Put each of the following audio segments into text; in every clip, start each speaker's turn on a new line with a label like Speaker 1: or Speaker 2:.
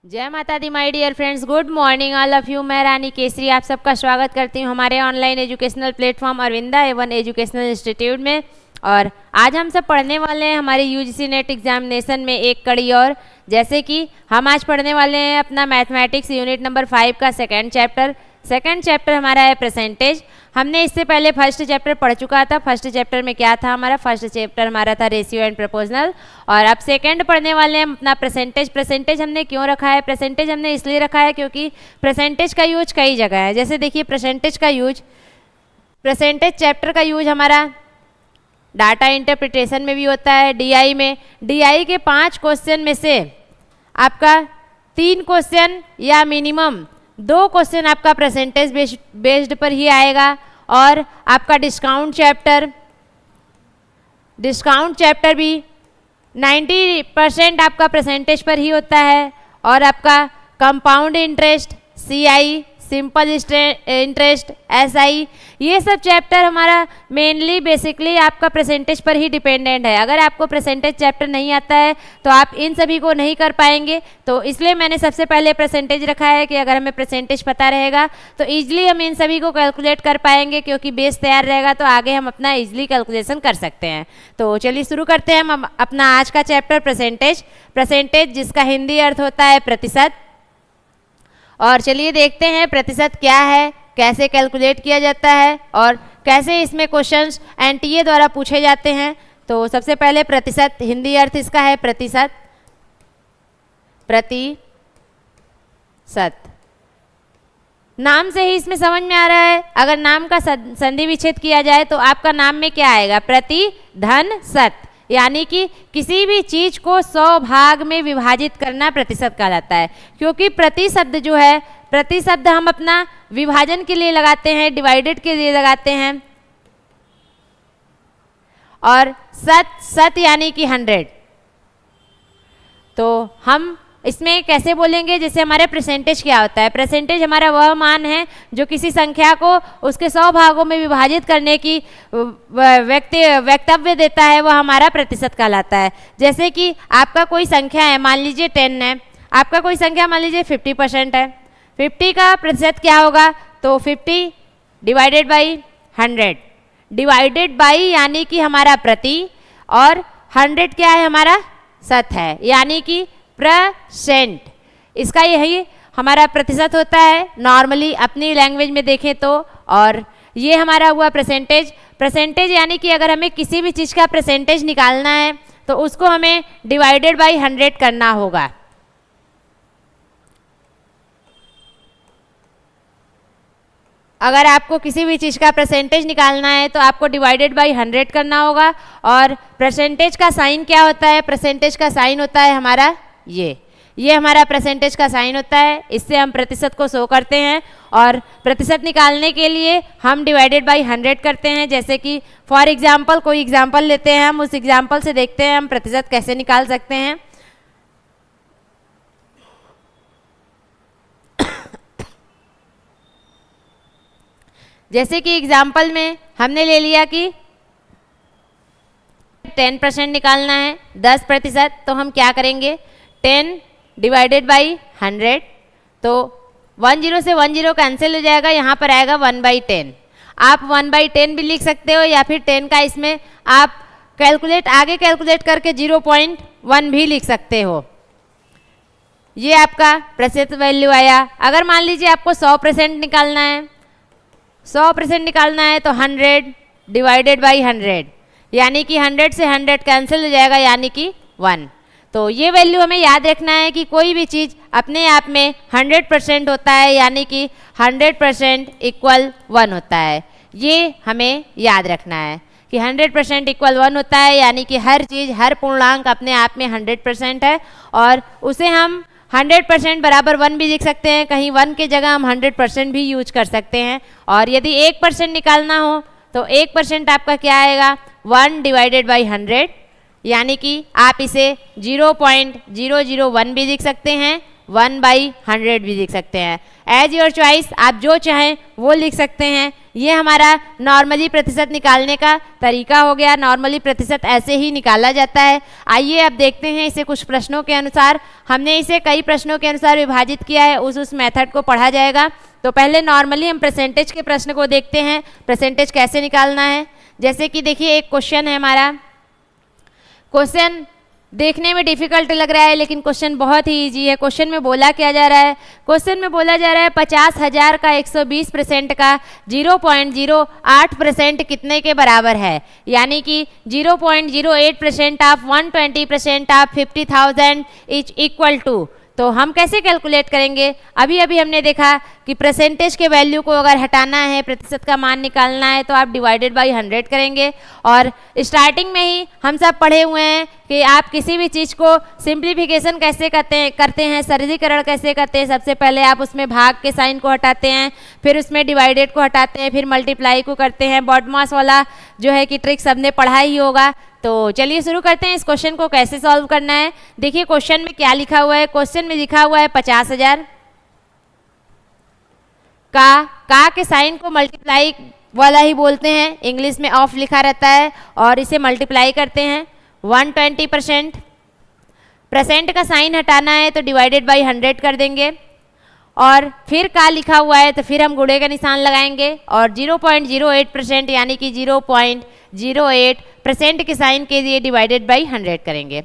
Speaker 1: जय माता दी my dear friends, good morning all of you. मैं रानी केसरी आप सबका स्वागत करती हूँ हमारे ऑनलाइन एजुकेशनल प्लेटफॉर्म अरविंदा एवं एजुकेशनल इंस्टीट्यूट में। और आज हम सब पढ़ने वाले हैं हमारे यूजीसी नेट एग्जामिनेशन में एक कड़ी और। जैसे कि हम आज पढ़ने वाले हैं अपना मैथमेटिक्स यूनिट नंबर 5 का सेकेंड चैप्टर हमारा है परसेंटेज। हमने इससे पहले फर्स्ट चैप्टर पढ़ चुका था। फर्स्ट चैप्टर में क्या था हमारा? फर्स्ट चैप्टर हमारा था रेशियो एंड प्रोपोर्शनल। और अब सेकंड पढ़ने वाले हैं अपना परसेंटेज हमने क्यों रखा है? परसेंटेज हमने इसलिए रखा है क्योंकि परसेंटेज का यूज कई जगह है। जैसे देखिए परसेंटेज चैप्टर का यूज हमारा डाटा इंटरप्रिटेशन में भी होता है, डीआई में। डीआई के 5 क्वेश्चन में से आपका 3 क्वेश्चन या मिनिमम 2 क्वेश्चन आपका परसेंटेज बेस्ड पर ही आएगा। और आपका डिस्काउंट चैप्टर भी 90% आपका परसेंटेज पर ही होता है। और आपका compound interest, CI, simple interest, SI, ये सब चैप्टर हमारा मेनली बेसिकली आपका परसेंटेज पर ही डिपेंडेंट है। अगर आपको परसेंटेज चैप्टर नहीं आता है तो आप इन सभी को नहीं कर पाएंगे। तो इसलिए मैंने सबसे पहले परसेंटेज रखा है कि अगर हमें परसेंटेज पता रहेगा तो ईजिली हम इन सभी को कैलकुलेट कर पाएंगे, क्योंकि बेस तैयार रहेगा तो आगे हम अपना ईजिली कैलकुलेशन कर सकते हैं। तो चलिए शुरू करते हैं हम अपना आज का चैप्टर परसेंटेज जिसका हिंदी अर्थ होता है प्रतिशत। और चलिए देखते हैं प्रतिशत क्या है, कैसे कैलकुलेट किया जाता है और कैसे इसमें क्वेश्चंस एनटीए द्वारा पूछे जाते हैं। तो सबसे पहले प्रतिशत, हिंदी अर्थ इसका है प्रतिशत। नाम से ही इसमें समझ में आ रहा है। अगर नाम का संधि विच्छेद किया जाए तो आपका नाम में क्या आएगा? प्रति धन शत, यानी कि किसी भी चीज को 100 भाग में विभाजित करना प्रतिशत कहलाता है। क्योंकि प्रति शब्द हम अपना विभाजन के लिए लगाते हैं, डिवाइडेड के लिए लगाते हैं। और शत यानी कि 100। तो हम इसमें कैसे बोलेंगे? जैसे हमारे परसेंटेज क्या होता है? परसेंटेज हमारा वह मान है जो किसी संख्या को उसके 100 भागों में विभाजित करने की वक्तव्य देता है, वह हमारा प्रतिशत कहलाता है। जैसे कि आपका कोई संख्या है, मान लीजिए 10 है, आपका कोई संख्या मान लीजिए 50% है। 50 का प्रतिशत क्या होगा? तो 50 डिवाइडेड बाई 100, डिवाइडेड बाई यानी कि हमारा प्रति, और 100 क्या है? हमारा शत है, यानी कि %। इसका यही हमारा प्रतिशत होता है नॉर्मली अपनी लैंग्वेज में देखें तो। और ये हमारा हुआ परसेंटेज यानी कि अगर हमें किसी भी चीज़ का परसेंटेज निकालना है तो उसको हमें डिवाइडेड बाई 100 करना होगा। अगर आपको किसी भी चीज़ का परसेंटेज निकालना है तो आपको डिवाइडेड बाई 100 करना होगा। और परसेंटेज का साइन क्या होता है? परसेंटेज का साइन होता है हमारा ये हमारा परसेंटेज का साइन होता है। इससे हम प्रतिशत को शो करते हैं। और प्रतिशत निकालने के लिए हम डिवाइडेड बाई 100 करते हैं। जैसे कि फॉर एग्जांपल कोई एग्जांपल लेते हैं, हम उस एग्जांपल से देखते हैं हम प्रतिशत कैसे निकाल सकते हैं। जैसे कि एग्जांपल में हमने ले लिया कि 10% निकालना है, 10%। तो हम क्या करेंगे? 10 डिवाइडेड बाई 100। तो 10 से 10 कैंसिल हो जाएगा, यहाँ पर आएगा 1/10। आप 1/10 भी लिख सकते हो, या फिर 10 का इसमें आप आगे कैलकुलेट करके 0.1 भी लिख सकते हो। ये आपका प्रतिशत वैल्यू आया। अगर मान लीजिए आपको 100% निकालना है, 100% निकालना है तो 100 डिवाइडेड बाई 100, यानी कि 100 से 100 कैंसिल हो जाएगा, यानी कि 1। तो ये वैल्यू हमें याद रखना है कि कोई भी चीज़ अपने आप में 100% होता है, यानी कि 100% इक्वल 1 होता है। ये हमें याद रखना है कि 100% इक्वल 1 होता है, यानी कि हर चीज़, हर पूर्णांक अपने आप में 100% है। और उसे हम 100% बराबर 1 भी लिख सकते हैं, कहीं 1 के जगह हम 100% भी यूज कर सकते हैं। और यदि 1% निकालना हो तो 1% आपका क्या आएगा? 1 डिवाइडेड बाई 100, यानी कि आप इसे 0.001 भी लिख सकते हैं, 1/100 भी लिख सकते हैं। एज योर चॉइस, आप जो चाहें वो लिख सकते हैं। ये हमारा नॉर्मली प्रतिशत निकालने का तरीका हो गया। नॉर्मली प्रतिशत ऐसे ही निकाला जाता है। आइए अब देखते हैं इसे कुछ प्रश्नों के अनुसार। हमने इसे कई प्रश्नों के अनुसार विभाजित किया है, उस मेथड को पढ़ा जाएगा। तो पहले नॉर्मली हम परसेंटेज के प्रश्न को देखते हैं, परसेंटेज कैसे निकालना है। जैसे कि देखिए एक क्वेश्चन है हमारा, क्वेश्चन देखने में डिफिकल्ट लग रहा है लेकिन क्वेश्चन बहुत ही इजी है। क्वेश्चन में बोला क्या जा रहा है, क्वेश्चन में बोला जा रहा है 50,000 का 120% का 0.08% कितने के बराबर है, यानी कि 0.08% of 120% of 50,000 is equal to. तो हम कैसे कैलकुलेट करेंगे, अभी अभी हमने देखा कि परसेंटेज के वैल्यू को अगर हटाना है, प्रतिशत का मान निकालना है, तो आप डिवाइडेड बाय 100 करेंगे। और स्टार्टिंग में ही हम सब पढ़े हुए हैं कि आप किसी भी चीज़ को सिंप्लीफिकेशन कैसे करते हैं, सरलीकरण कैसे करते हैं। सबसे पहले आप उसमें भाग के साइन को हटाते हैं, फिर उसमें डिवाइडेड को हटाते हैं, फिर मल्टीप्लाई को करते हैं। बॉडमास वाला जो है कि ट्रिक सबने पढ़ा ही होगा। तो चलिए शुरू करते हैं इस क्वेश्चन को कैसे सॉल्व करना है। देखिए क्वेश्चन में क्या लिखा हुआ है, क्वेश्चन में लिखा हुआ है 50,000 का के साइन को मल्टीप्लाई वाला ही बोलते हैं, इंग्लिश में ऑफ लिखा रहता है, और इसे मल्टीप्लाई करते हैं 120%। परसेंट का साइन हटाना है तो डिवाइडेड बाय 100 कर देंगे, और फिर का लिखा हुआ है तो फिर हम गुणे का निशान लगाएंगे, और 0.08% यानी कि 0.08% के साइन के लिए डिवाइडेड बाय 100 करेंगे।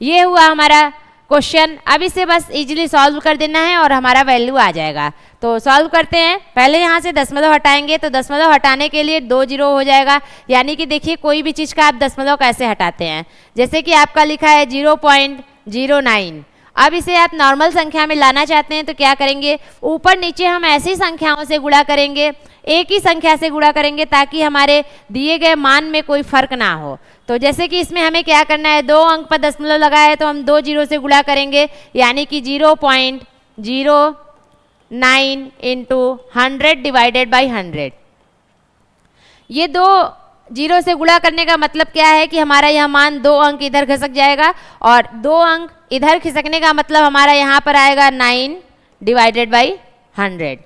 Speaker 1: ये हुआ हमारा क्वेश्चन। अब इसे बस इजीली सॉल्व कर देना है और हमारा वैल्यू आ जाएगा। तो सॉल्व करते हैं। पहले यहाँ से दशमलव हटाएंगे, तो दशमलव हटाने के लिए 2 जीरो हो जाएगा, यानी कि देखिए कोई भी चीज़ का आप दशमलव कैसे हटाते हैं। जैसे कि आपका लिखा है 0.09। अब इसे आप नॉर्मल संख्या में लाना चाहते हैं तो क्या करेंगे, ऊपर नीचे हम ऐसी संख्याओं से गुणा करेंगे, एक ही संख्या से गुणा करेंगे ताकि हमारे दिए गए मान में कोई फर्क ना हो। तो जैसे कि इसमें हमें क्या करना है, 2 अंक पर दशमलव लगा है तो हम 2 जीरो से गुणा करेंगे, यानी कि 0.09 इंटू 100 डिवाइडेड बाई 100। ये 2 जीरो से गुणा करने का मतलब क्या है कि हमारा यह मान 2 अंक इधर खिसक जाएगा, और 2 अंक इधर खिसकने का मतलब हमारा यहाँ पर आएगा 9 डिवाइडेड बाई 100।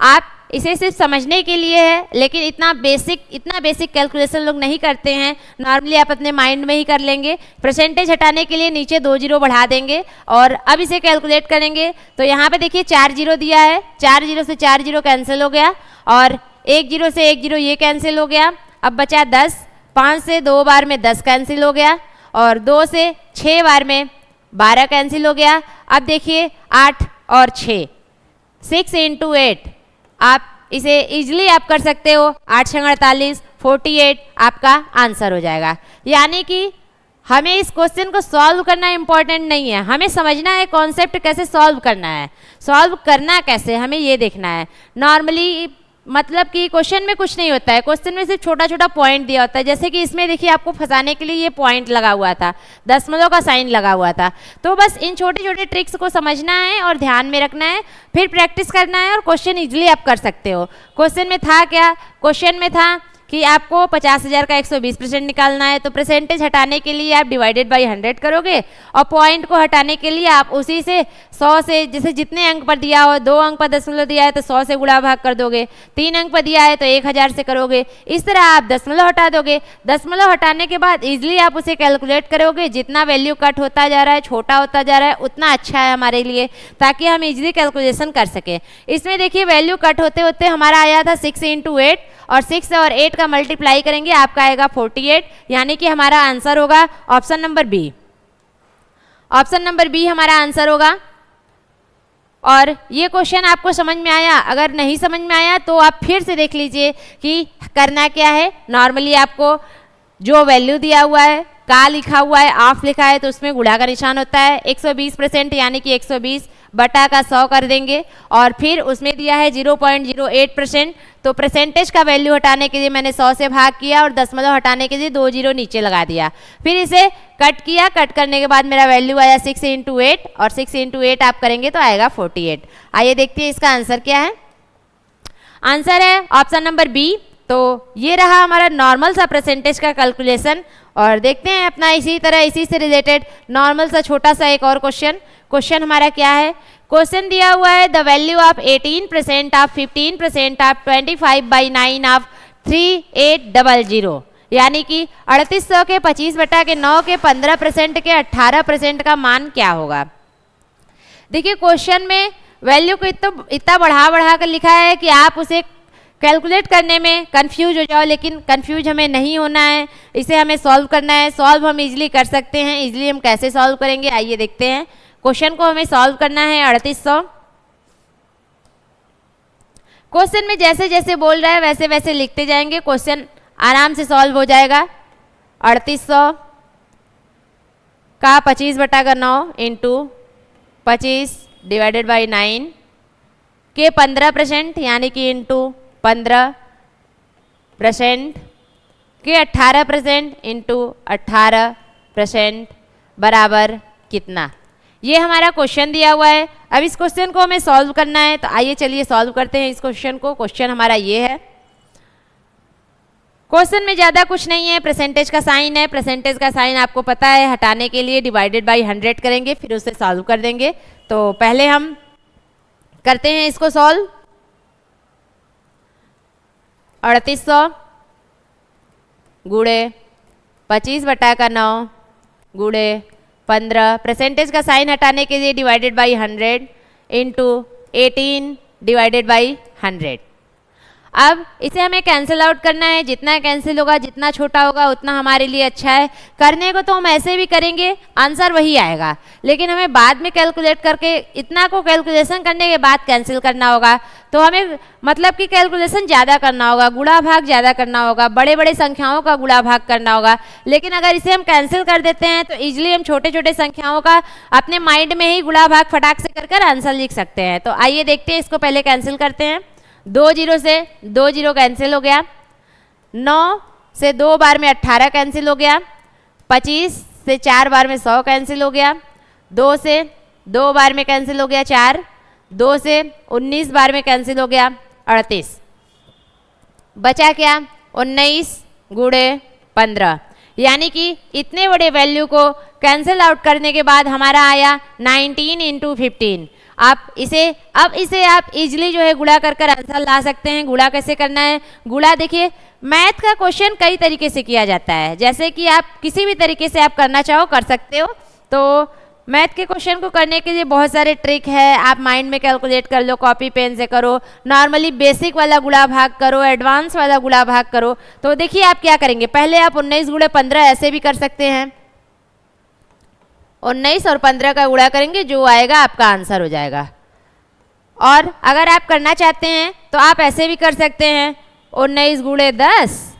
Speaker 1: आप इसे सिर्फ समझने के लिए है, लेकिन इतना बेसिक कैलकुलेशन लोग नहीं करते हैं। नॉर्मली आप अपने माइंड में ही कर लेंगे। परसेंटेज हटाने के लिए नीचे 2 जीरो बढ़ा देंगे, और अब इसे कैलकुलेट करेंगे। तो यहाँ पे देखिए 4 जीरो दिया है, 4 जीरो से 4 जीरो कैंसिल हो गया, और 1 जीरो से 1 जीरो ये कैंसिल हो गया। अब बचा 10, 5 से 2 बार में 10 कैंसिल हो गया, और 2 से 6 बार में 12 कैंसिल हो गया। अब देखिए 8 और 6, 6 इंटू 8, आप इसे इजीली आप कर सकते हो। 8 छंग 48, 48 आपका आंसर हो जाएगा। यानी कि हमें इस क्वेश्चन को सॉल्व करना इंपॉर्टेंट नहीं है, हमें समझना है कॉन्सेप्ट कैसे सॉल्व करना है। सॉल्व करना कैसे हमें ये देखना है। नॉर्मली मतलब कि क्वेश्चन में कुछ नहीं होता है, क्वेश्चन में सिर्फ छोटा छोटा पॉइंट दिया होता है। जैसे कि इसमें देखिए आपको फंसाने के लिए ये पॉइंट लगा हुआ था, दशमलव का साइन लगा हुआ था। तो बस इन छोटे छोटे ट्रिक्स को समझना है और ध्यान में रखना है, फिर प्रैक्टिस करना है, और क्वेश्चन इजीली आप कर सकते हो। क्वेश्चन में था क्या, क्वेश्चन में था कि आपको 50,000 का 120% निकालना है, तो परसेंटेज हटाने के लिए आप डिवाइडेड बाय 100 करोगे, और पॉइंट को हटाने के लिए आप उसी से 100 से, जैसे जितने अंक पर दिया हो, 2 अंक पर दशमलव दिया है तो 100 से गुणा भाग कर दोगे, 3 अंक पर दिया है तो 1000 से करोगे। इस तरह आप दशमलव हटा दोगे। दशमलव हटाने के बाद इजिली आप उसे कैलकुलेट करोगे। जितना वैल्यू कट होता जा रहा है, छोटा होता जा रहा है, उतना अच्छा है हमारे लिए, ताकि हम इजिली कैलकुलेशन कर सकें। इसमें देखिए वैल्यू कट होते होते हमारा आया था 6 इंटू 8, और 6 और 8 का मल्टीप्लाई करेंगे आपका आएगा 48, यानी कि हमारा आंसर होगा option number B. Option number B हमारा आंसर होगा। और ये क्वेश्चन आपको समझ में आया? अगर नहीं समझ में आया तो आप फिर से देख लीजिए कि करना क्या है। नॉर्मली आपको जो वैल्यू दिया हुआ है, का लिखा हुआ है, ऑफ लिखा है, तो उसमें गुणा का निशान होता है। 120% यानी कि 120 बटा का 100 कर देंगे, और फिर उसमें दिया है 0.08%, तो परसेंटेज का वैल्यू हटाने के लिए मैंने 100 से भाग किया, और दशमलव हटाने के लिए 2 जीरो नीचे लगा दिया। फिर इसे कट किया, कट करने के बाद मेरा वैल्यू आया 6 इंटू 8, और 6 इंटू 8 आप करेंगे तो आएगा 48। आइए देखते हैं इसका आंसर क्या है। आंसर है ऑप्शन नंबर बी। तो ये रहा हमारा नॉर्मल सा परसेंटेज का कैलकुलेशन। और देखते हैं अपना इसी तरह इसी से रिलेटेड नॉर्मल सा छोटा सा एक और क्वेश्चन। क्वेश्चन हमारा क्या है, क्वेश्चन दिया हुआ है the value of 18% of 15% of 25/9 of 3800, यानी कि 3800 के 25/9 के 15% के 18% का मान क्या होगा। देखिए क्वेश्चन में वैल्यू को इतना बढ़ा बढ़ा कर लिखा है कि आप उसे कैलकुलेट करने में कंफ्यूज हो जाओ, लेकिन कंफ्यूज हमें नहीं होना है, इसे हमें सॉल्व करना है। सॉल्व हम इजीली कर सकते हैं। इजीली हम कैसे सॉल्व करेंगे आइए देखते हैं। क्वेश्चन को हमें सॉल्व करना है 3800। क्वेश्चन में जैसे जैसे बोल रहा है वैसे वैसे लिखते जाएंगे, क्वेश्चन आराम से सॉल्व हो जाएगा। 3800 का 25/9 इंटू 25/9 के 15% यानी कि इंटू 15% के 18% इंटू 18% बराबर कितना। ये हमारा क्वेश्चन दिया हुआ है। अब इस क्वेश्चन को हमें सॉल्व करना है, तो आइए चलिए सॉल्व करते हैं इस क्वेश्चन को। क्वेश्चन हमारा ये है। क्वेश्चन में ज़्यादा कुछ नहीं है, परसेंटेज का साइन है। परसेंटेज का साइन आपको पता है, हटाने के लिए डिवाइडेड बाई 100 करेंगे, फिर उसे सॉल्व कर देंगे। तो पहले हम करते हैं इसको सॉल्व। 3800 गुणे 25/9 गुणे 15, परसेंटेज का साइन हटाने के लिए डिवाइडेड बाई 100 इंटू 18/100। अब इसे हमें कैंसिल आउट करना है। जितना कैंसिल होगा, जितना छोटा होगा उतना हमारे लिए अच्छा है। करने को तो हम ऐसे भी करेंगे, आंसर वही आएगा, लेकिन हमें बाद में कैलकुलेट करके इतना को कैलकुलेशन करने के बाद कैंसिल करना होगा। तो हमें मतलब कि कैलकुलेशन ज़्यादा करना होगा, गुणा भाग ज़्यादा करना होगा, बड़े बड़े संख्याओं का गुणा भाग करना होगा। लेकिन अगर इसे हम कैंसिल कर देते हैं तो ईजिली हम छोटे छोटे संख्याओं का अपने माइंड में ही गुणा भाग फटाक से कर आंसर लिख सकते हैं। तो आइए देखते हैं, इसको पहले कैंसिल करते हैं। 2 0 से 2 0 कैंसिल हो गया। 9 से 2 बार में 18 कैंसिल हो गया। 25 से 4 बार में 100 कैंसिल हो गया। 2 से 2 बार में कैंसिल हो गया 4। 2 से 19 बार में कैंसिल हो गया 38। बचा क्या 19 गुणे 15, यानी कि इतने बड़े वैल्यू को कैंसिल आउट करने के बाद हमारा आया 19 इंटू 15। आप इसे आप इजीली जो है गुणा कर आंसर ला सकते हैं। गुणा कैसे करना है? गुणा देखिए, मैथ का क्वेश्चन कई तरीके से किया जाता है, जैसे कि आप किसी भी तरीके से आप करना चाहो कर सकते हो। तो मैथ के क्वेश्चन को करने के लिए बहुत सारे ट्रिक है, आप माइंड में कैलकुलेट कर लो, कॉपी पेन से करो, नॉर्मली बेसिक वाला गुणा भाग करो, एडवांस वाला गुणा भाग करो। तो देखिए आप क्या करेंगे, पहले आप 19 गुणे 15 ऐसे भी कर सकते हैं। 19 और 15 का गुणा करेंगे, जो आएगा आपका आंसर हो जाएगा। और अगर आप करना चाहते हैं तो आप ऐसे भी कर सकते हैं, 19 गुणे 10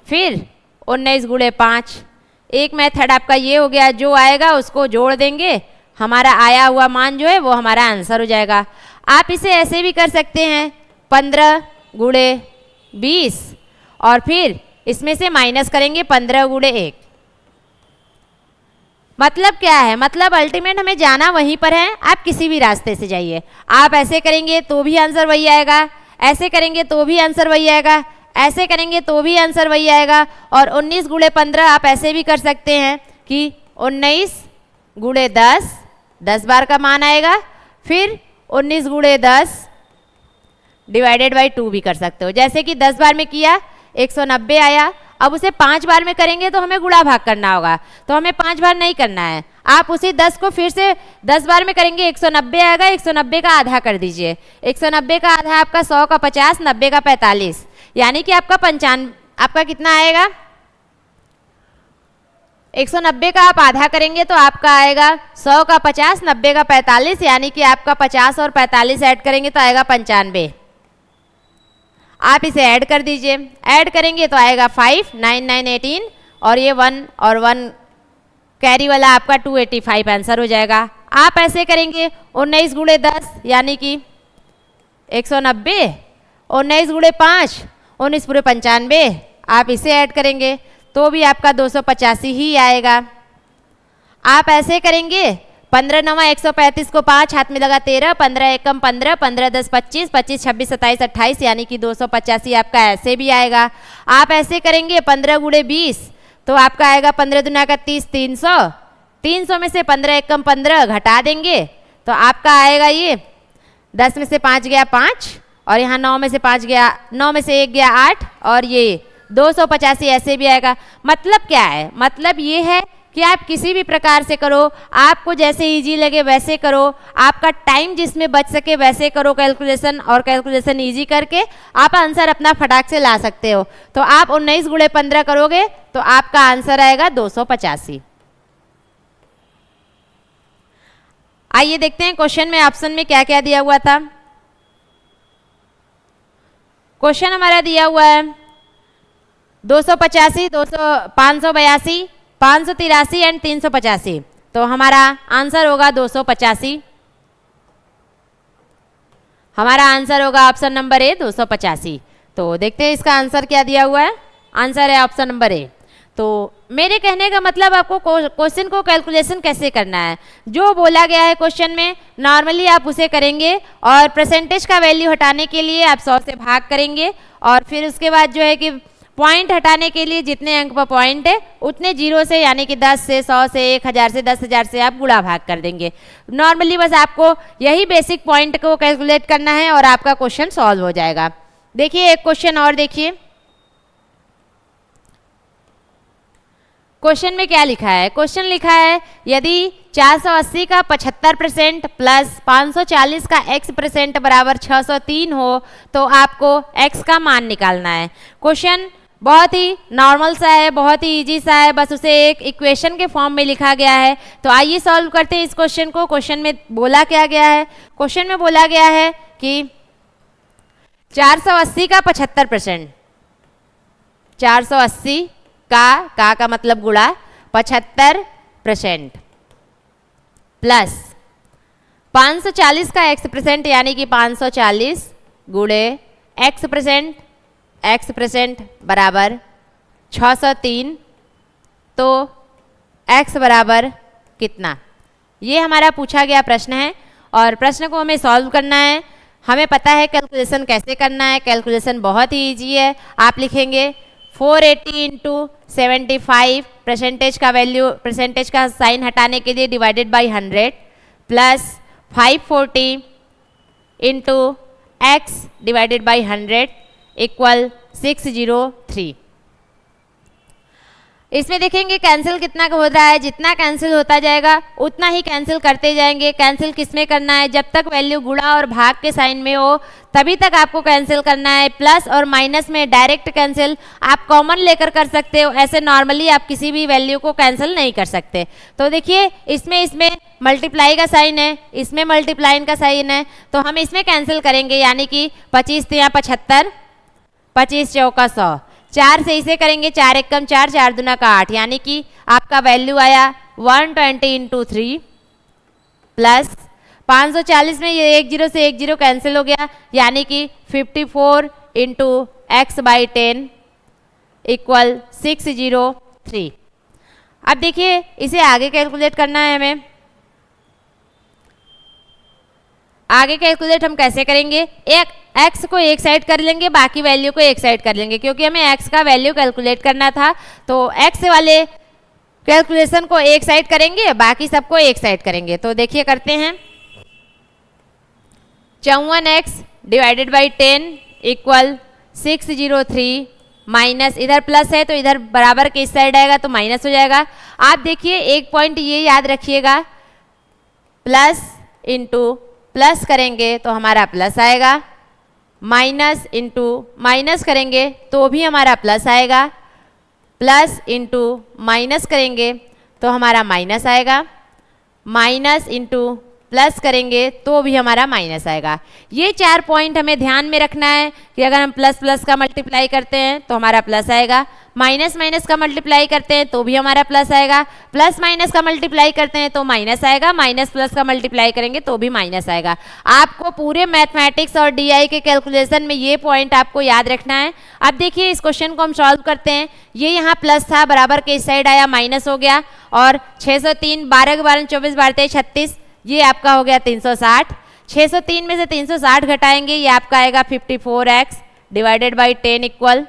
Speaker 1: फिर 19 गुणे 5। एक मेथड आपका ये हो गया, जो आएगा उसको जोड़ देंगे, हमारा आया हुआ मान जो है वो हमारा आंसर हो जाएगा। आप इसे ऐसे भी कर सकते हैं, 15 गुणे 20 और फिर इसमें से माइनस करेंगे 15 गुणे 1। मतलब क्या है, मतलब अल्टीमेट हमें जाना वहीं पर है, आप किसी भी रास्ते से जाइए। आप ऐसे करेंगे तो भी आंसर वही आएगा, ऐसे करेंगे तो भी आंसर वही आएगा, ऐसे करेंगे तो भी आंसर वही आएगा। और 19 गुणे 15 आप ऐसे भी कर सकते हैं कि 19 गुणे 10, 10 बार का मान आएगा, फिर 19 गुणे 10 डिवाइडेड बाई 2 भी कर सकते हो। जैसे कि 10 बार में किया 190 आया, अब उसे 5 बार में करेंगे तो हमें गुणा भाग करना होगा, तो हमें 5 बार नहीं करना है। आप उसी 10 को फिर से 10 बार में करेंगे, 190 आएगा, 190 का आधा कर दीजिए। 190 का आधा आपका 100 का 50, 90 का 45, यानी कि आपका 95, आपका कितना आएगा, 190 का आप आधा करेंगे तो आपका आएगा 100 का 50, 90 का 45, यानी कि आपका 50 और 45 ऐड करेंगे तो आएगा 95। आप इसे ऐड कर दीजिए, ऐड करेंगे तो आएगा 5, 9 9 18 और ये 1 और 1 कैरी वाला आपका 285 आंसर हो जाएगा। आप ऐसे करेंगे 19 गुणे 10 यानी कि 190, 19 गुणे 5 19 पूरे 95, आप इसे ऐड करेंगे तो भी आपका 285 ही आएगा। आप ऐसे करेंगे 15 9 135 को 5 हाथ में लगा 13, 15 एकम 15, 15 10 25, 25 26 27 28, यानी कि 285 आपका ऐसे भी आएगा। आप ऐसे करेंगे 15 गुणे 20 तो आपका आएगा 15 दुना का 30, 300, 300 में से 15 एकम 15 घटा देंगे तो आपका आएगा ये 10 में से 5 गया 5 और यहाँ 9 में से 5 गया 9 में से 1 गया 8 और ये 285 ऐसे भी आएगा। मतलब क्या है, मतलब ये है कि आप किसी भी प्रकार से करो, आपको जैसे इजी लगे वैसे करो, आपका टाइम जिसमें बच सके वैसे करो कैलकुलेशन, और कैलकुलेशन इजी करके आप आंसर अपना फटाक से ला सकते हो। तो आप 19 गुणे 15 करोगे तो आपका आंसर आएगा 285। आइए देखते हैं क्वेश्चन में ऑप्शन में क्या क्या दिया हुआ था। क्वेश्चन हमारा दिया हुआ है 285, 582, 583 एंड 385। तो हमारा आंसर होगा 285। हमारा आंसर होगा ऑप्शन नंबर ए 285। तो देखते हैं इसका आंसर क्या दिया हुआ है। आंसर है ऑप्शन नंबर ए। तो मेरे कहने का मतलब आपको क्वेश्चन को कैलकुलेशन कैसे करना है, जो बोला गया है क्वेश्चन में नॉर्मली आप उसे करेंगे और परसेंटेज का वैल्यू हटाने के लिए आप 100 से भाग करेंगे और फिर उसके बाद जो है कि पॉइंट हटाने के लिए जितने अंक पर पॉइंट है उतने जीरो से, यानी कि 10 से, 100 से, 1000 से, 10,000 से आप गुणा भाग कर देंगे। नॉर्मली बस आपको यही बेसिक पॉइंट को कैलकुलेट करना है और आपका क्वेश्चन सॉल्व हो जाएगा। देखिए एक क्वेश्चन और देखिए, क्वेश्चन में क्या लिखा है। क्वेश्चन लिखा है यदि 480 का 75% प्लस 540 का x% बराबर 603 हो तो आपको x का मान निकालना है। क्वेश्चन बहुत ही नॉर्मल सा है, बहुत ही इजी सा है, बस उसे एक इक्वेशन के फॉर्म में लिखा गया है। तो आइए सॉल्व करते हैं इस क्वेश्चन को। क्वेश्चन में बोला क्या गया है, क्वेश्चन में बोला गया है कि 480 का 75%, 480 का मतलब गुणा 75% प्लस 540 का x% यानी कि 540 गुणे x% बराबर 603। तो x बराबर कितना, ये हमारा पूछा गया प्रश्न है और प्रश्न को हमें सॉल्व करना है। हमें पता है कैलकुलेशन कैसे करना है, कैलकुलेशन बहुत ही ईजी है। आप लिखेंगे 480 इंटू 75, परसेंटेज का वैल्यू, परसेंटेज का साइन हटाने के लिए divided by 100 plus 540 into x divided by 100 equal 603। इसमें देखेंगे कैंसिल कितना हो रहा है, जितना कैंसिल होता जाएगा उतना ही कैंसिल करते जाएंगे। कैंसिल किस में करना है, जब तक वैल्यू गुणा और भाग के साइन में हो तभी तक आपको कैंसिल करना है। प्लस और माइनस में डायरेक्ट कैंसिल आप कॉमन लेकर कर सकते हो, ऐसे नॉर्मली आप किसी भी वैल्यू को कैंसिल नहीं कर सकते। तो देखिए इसमें मल्टीप्लाई का साइन है, इसमें मल्टीप्लाइन का साइन है, तो हम इसमें कैंसिल करेंगे, यानी कि 25 तिया 75, 25 चौका 100, 4 से इसे करेंगे, 4 एक कम 4, 4 दूना का 8, यानी कि आपका वैल्यू आया 120 इंटू 3 प्लस 540 में ये 1 0 से 1 0 कैंसिल हो गया, यानी कि 54 इंटू एक्स बाई 10 इक्वल 603। अब देखिए इसे आगे कैलकुलेट करना है हमें। आगे कैलकुलेट हम कैसे करेंगे, एक x को एक साइड कर लेंगे, बाकी वैल्यू को एक साइड कर लेंगे, क्योंकि हमें x का वैल्यू कैलकुलेट करना था। तो x वाले कैलकुलेशन को एक साइड करेंगे, बाकी सबको एक साइड करेंगे। तो देखिए करते हैं, 54x divided by 10 equal 603 minus, इधर प्लस है तो इधर बराबर के इस साइड आएगा तो माइनस हो जाएगा। आप देखिए एक पॉइंट ये याद रखिएगा, प्लस इंटू प्लस करेंगे तो हमारा प्लस आएगा, माइनस इंटू माइनस करेंगे तो भी हमारा प्लस आएगा, प्लस इंटू माइनस करेंगे तो हमारा माइनस आएगा, माइनस इंटू प्लस करेंगे तो भी हमारा माइनस आएगा। ये 4 पॉइंट हमें ध्यान में रखना है कि अगर हम प्लस प्लस का मल्टीप्लाई करते हैं तो हमारा प्लस आएगा, माइनस माइनस का मल्टीप्लाई करते हैं तो भी हमारा प्लस आएगा, प्लस माइनस का मल्टीप्लाई करते हैं तो माइनस आएगा, माइनस प्लस का मल्टीप्लाई करेंगे तो भी माइनस आएगा। आपको पूरे मैथमेटिक्स और डीआई के कैलकुलेशन में ये पॉइंट आपको याद रखना है। अब देखिए इस क्वेश्चन को हम सॉल्व करते हैं। ये यहाँ प्लस था, बराबर के इस साइड आया, माइनस हो गया, और 603 12 के 12 24 12 36, ये आपका हो गया 360। 603 में से 360 घटाएंगे, ये आपका आएगा 54x divided by 10 equal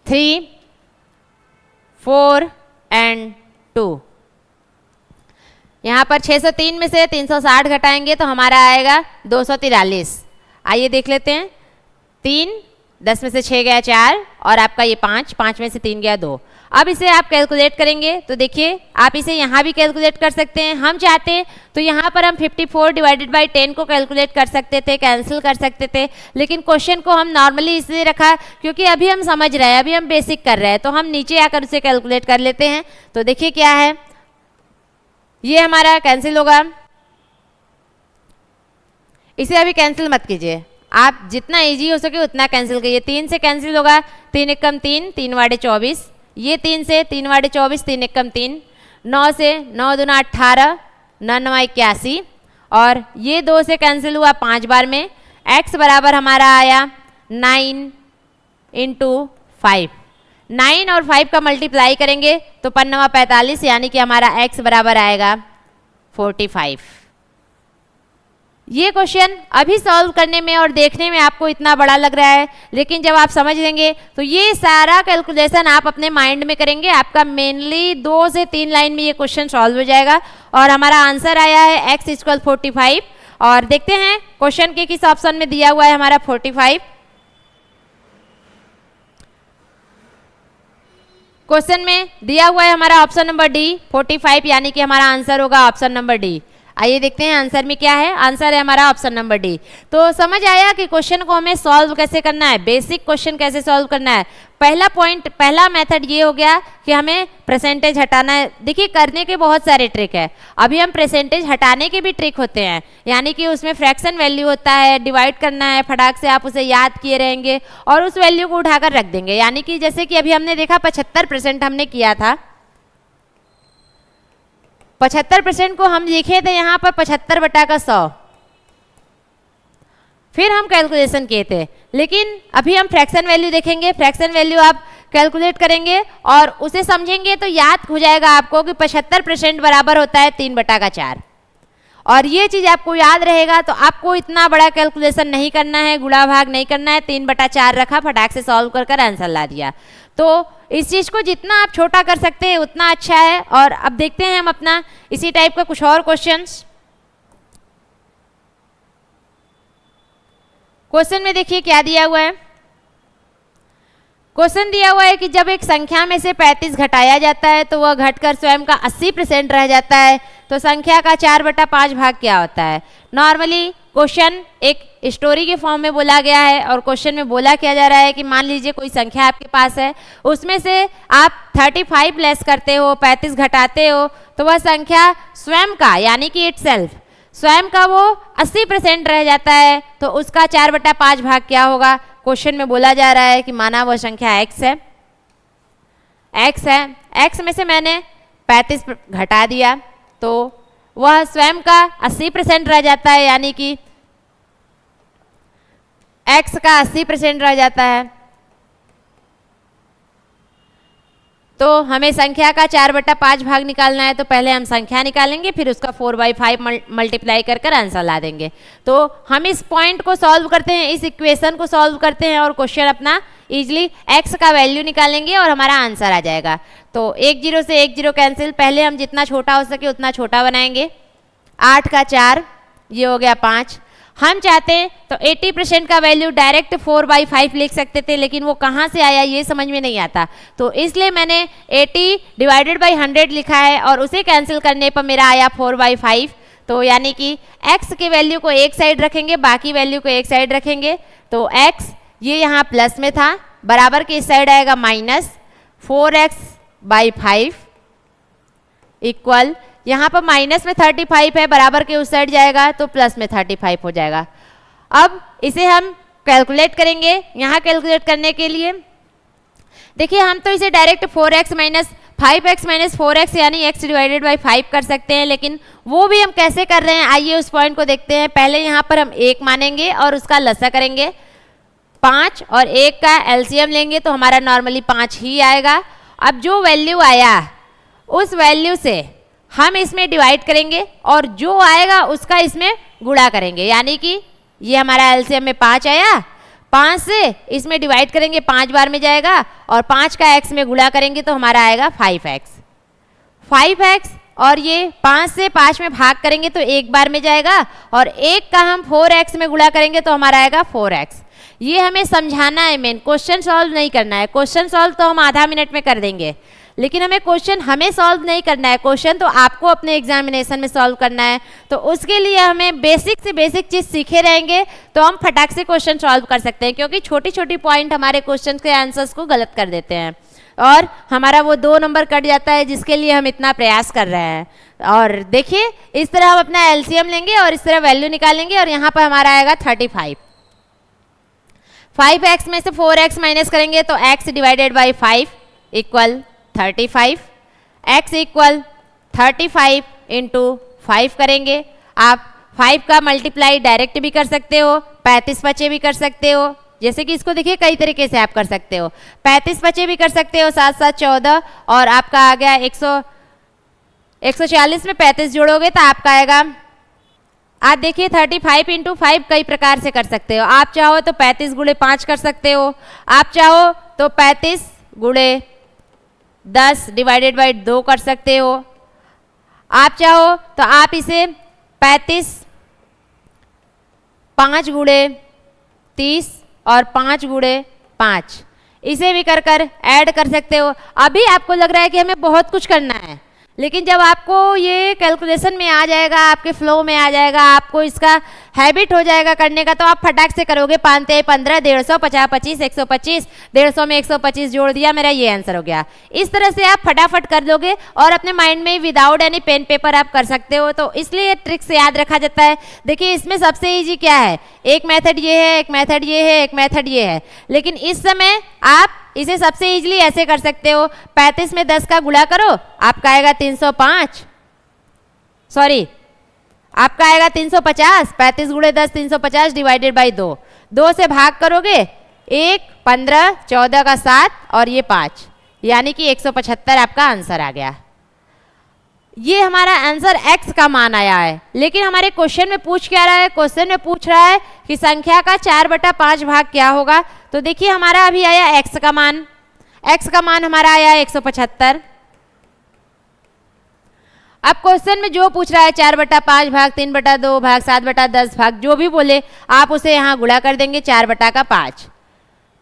Speaker 1: 3, 4 and 2। यहाँ पर 603 में से 360 घटाएंगे तो हमारा आएगा 243। आइए देख लेते हैं। 3, 10 में से 6 गया 4 और आपका ये 5, 5 में से 3 गया 2। अब इसे आप कैलकुलेट करेंगे तो देखिए आप इसे यहाँ भी कैलकुलेट कर सकते हैं। हम चाहते हैं तो यहाँ पर हम 54 डिवाइडेड बाई 10 को कैलकुलेट कर सकते थे, कैंसिल कर सकते थे, लेकिन क्वेश्चन को हम नॉर्मली इसलिए रखा क्योंकि अभी हम समझ रहे हैं, अभी हम बेसिक कर रहे हैं, तो हम नीचे आकर उसे कैलकुलेट कर लेते हैं। तो देखिए क्या है, ये हमारा कैंसिल होगा। इसे अभी कैंसिल मत कीजिए, आप जितना इजी हो सके उतना कैंसिल कीजिए। 3 से कैंसिल होगा, 3 एकम 3, 3 वाड़े 24, ये 3 से 3 वाड़े 24, 3 एकम 3, 9 से 9 दूना 18, 9 9 81 और ये 2 से कैंसिल हुआ 5 बार में। x बराबर हमारा आया 9 इंटू 5। 9 और 5 का मल्टीप्लाई करेंगे तो 5 9 45 यानी कि हमारा x बराबर आएगा 45। ये क्वेश्चन अभी सॉल्व करने में और देखने में आपको इतना बड़ा लग रहा है, लेकिन जब आप समझ लेंगे तो ये सारा कैलकुलेशन आप अपने माइंड में करेंगे, आपका मेनली 2 से 3 लाइन में ये क्वेश्चन सॉल्व हो जाएगा और हमारा आंसर आया है x इक्वल 45। और देखते हैं क्वेश्चन के किस ऑप्शन में दिया हुआ है हमारा 45। क्वेश्चन में दिया हुआ है हमारा ऑप्शन नंबर डी 45, यानी कि हमारा आंसर होगा ऑप्शन नंबर डी। आइए देखते हैं आंसर में क्या है। आंसर है हमारा ऑप्शन नंबर डी। तो समझ आया कि क्वेश्चन को हमें सॉल्व कैसे करना है, बेसिक क्वेश्चन कैसे सॉल्व करना है। पहला पॉइंट, पहला मेथड ये हो गया कि हमें परसेंटेज हटाना है। देखिए करने के बहुत सारे ट्रिक है, अभी हम परसेंटेज हटाने के भी ट्रिक होते हैं, यानी कि उसमें फ्रैक्शन वैल्यू होता है, डिवाइड करना है, फटाक से आप उसे याद किए रहेंगे और उस वैल्यू को उठाकर रख देंगे। यानी कि जैसे कि अभी हमने देखा 75% हमने किया था, 75% को हम लिखे थे यहाँ पर 75 बटा का 100, फिर हम कैलकुलेशन किए थे। लेकिन अभी हम फ्रैक्शन वैल्यू देखेंगे, फ्रैक्शन वैल्यू आप कैलकुलेट करेंगे और उसे समझेंगे तो याद हो जाएगा आपको कि 75% बराबर होता है 3 बटा का 4। और ये चीज़ आपको याद रहेगा तो आपको इतना बड़ा कैलकुलेशन नहीं करना है, गुणा भाग नहीं करना है। 3 बटा 4 रखा, फटाक से सॉल्व कर आंसर ला दिया। तो इस चीज़ को जितना आप छोटा कर सकते हैं उतना अच्छा है। और अब देखते हैं हम अपना इसी टाइप का कुछ और क्वेश्चंस। क्वेश्चन में देखिए क्या दिया हुआ है। क्वेश्चन दिया हुआ है कि जब एक संख्या में से 35 घटाया जाता है तो वह घटकर स्वयं का 80% रह जाता है, तो संख्या का 4/5 भाग क्या होता है। नॉर्मली क्वेश्चन एक स्टोरी के फॉर्म में बोला गया है और क्वेश्चन में बोला क्या जा रहा है कि मान लीजिए कोई संख्या आपके पास है, उसमें से आप 35 लेस करते हो, 35 घटाते हो, तो वह संख्या स्वयं का यानी कि इटसेल्फ स्वयं का वो 80% रह जाता है, तो उसका 4/5 भाग क्या होगा। क्वेश्चन में बोला जा रहा है कि माना वह संख्या x है, x है, x में से मैंने 35 घटा दिया तो वह स्वयं का 80% रह जाता है, यानी कि x का 80% रह जाता है। तो हमें संख्या का 4/5 भाग निकालना है, तो पहले हम संख्या निकालेंगे, फिर उसका 4/5 मल्टीप्लाई कर आंसर ला देंगे। तो हम इस पॉइंट को सॉल्व करते हैं, इस इक्वेशन को सॉल्व करते हैं और क्वेश्चन अपना इजीली x का वैल्यू निकालेंगे और हमारा आंसर आ जाएगा। तो 1 0 से 1 0 कैंसिल, पहले हम जितना छोटा हो सके उतना छोटा बनाएंगे। 8 का 4, ये हो गया 5। हम चाहते हैं तो 80% का वैल्यू डायरेक्ट 4/5 लिख सकते थे, लेकिन वो कहाँ से आया ये समझ में नहीं आता, तो इसलिए मैंने 80 डिवाइडेड बाई 100 लिखा है और उसे कैंसिल करने पर मेरा आया 4/5। तो यानी कि x की वैल्यू को एक साइड रखेंगे, बाकी वैल्यू को एक साइड रखेंगे। तो x ये यहाँ प्लस में था, बराबर के इस साइड आएगा माइनस 4x/5 इक्वल, यहाँ पर माइनस में 35 है, बराबर के उस साइड जाएगा तो प्लस में 35 हो जाएगा। अब इसे हम कैलकुलेट करेंगे। यहाँ कैलकुलेट करने के लिए देखिए हम तो इसे direct 4x minus 5x minus 4x यानी x डिवाइडेड बाई 5 कर सकते हैं, लेकिन वो भी हम कैसे कर रहे हैं आइए उस पॉइंट को देखते हैं। पहले यहाँ पर हम 1 मानेंगे और उसका लसा करेंगे, 5 और 1 का एलसीएम लेंगे तो हमारा नॉर्मली 5 ही आएगा। अब जो वैल्यू आया उस वैल्यू से हम इसमें डिवाइड करेंगे और जो आएगा उसका इसमें गुणा करेंगे, यानी कि ये हमारा एलसीएम में 5 आया, 5 से इसमें डिवाइड करेंगे 5 बार में जाएगा और 5 का x में गुणा करेंगे तो हमारा आएगा 5x। 5x और ये 5 से 5 में भाग करेंगे तो एक बार में जाएगा, और 1 का हम 4x में गुणा करेंगे तो हमारा आएगा 4x। ये हमें समझाना है, मेन क्वेश्चन सॉल्व नहीं करना है। क्वेश्चन सॉल्व तो हम आधा मिनट में कर देंगे, लेकिन हमें क्वेश्चन हमें सॉल्व नहीं करना है, क्वेश्चन तो आपको अपने एग्जामिनेशन में सॉल्व करना है। तो उसके लिए हमें बेसिक से बेसिक चीज़ सीखे रहेंगे तो हम फटाक से क्वेश्चन सॉल्व कर सकते हैं, क्योंकि छोटी छोटी पॉइंट हमारे क्वेश्चन के आंसर्स को गलत कर देते हैं और हमारा वो 2 नंबर कट जाता है, जिसके लिए हम इतना प्रयास कर रहे हैं। और देखिए इस तरह हम अपना एलसीएम लेंगे और इस तरह वैल्यू निकालेंगे, और यहाँ पर हमारा आएगा 35। 5x में से 4x माइनस करेंगे तो x divided by 5 equal 35। x equal 35 into 5 करेंगे। आप 5 का मल्टीप्लाई डायरेक्ट भी कर सकते हो, 35 बचे भी कर सकते हो, जैसे कि इसको देखिए कई तरीके से आप कर सकते हो। 35 बचे भी कर सकते हो, 7 7 14, और आपका आ गया 140 में 35 जोड़ोगे तो आपका आएगा, आप देखिए 35 इंटू 5 कई प्रकार से कर सकते हो। आप चाहो तो 35 गुणे 5 कर सकते हो, आप चाहो तो 35 गुणे 10 डिवाइडेड बाई 2 कर सकते हो, आप चाहो तो आप इसे 35 5 गुणे 30 और 5 गुणे 5 इसे भी कर ऐड कर सकते हो। अभी आपको लग रहा है कि हमें बहुत कुछ करना है, लेकिन जब आपको ये कैलकुलेशन में आ जाएगा, आपके फ्लो में आ जाएगा, आपको इसका हैबिट हो जाएगा करने का, तो आप फटाक से करोगे। 5 3 15, 150, 50 25, 125, 150 में 125 जोड़ दिया, मेरा ये आंसर हो गया। इस तरह से आप फटाफट कर लोगे और अपने माइंड में विदाउट एनी पेन पेपर आप कर सकते हो, तो इसलिए ट्रिक्स याद रखा जाता है। देखिए इसमें सबसे ईजी क्या है, एक मेथड ये है, एक मेथड ये है, एक मेथड ये है, लेकिन इस समय आप इसे सबसे इजीली ऐसे कर सकते हो। 35 में 10 का गुणा करो, आपका आएगा 305, सॉरी आपका आएगा 350। 35 गुणे 10 350 डिवाइडेड बाई 2, 2 से भाग करोगे 1 15 14 का 7 और ये 5, यानी कि 175 आपका आंसर आ गया। ये हमारा आंसर x का मान आया है, लेकिन हमारे क्वेश्चन में पूछ क्या रहा है, क्वेश्चन में पूछ रहा है कि संख्या का 4/5 भाग क्या होगा। तो देखिए हमारा अभी आया x का मान, x का मान हमारा आया 175। अब क्वेश्चन में जो पूछ रहा है 4/5 भाग 3/2 भाग 7/10 भाग जो भी बोले, आप उसे यहाँ गुणा कर देंगे 4/5।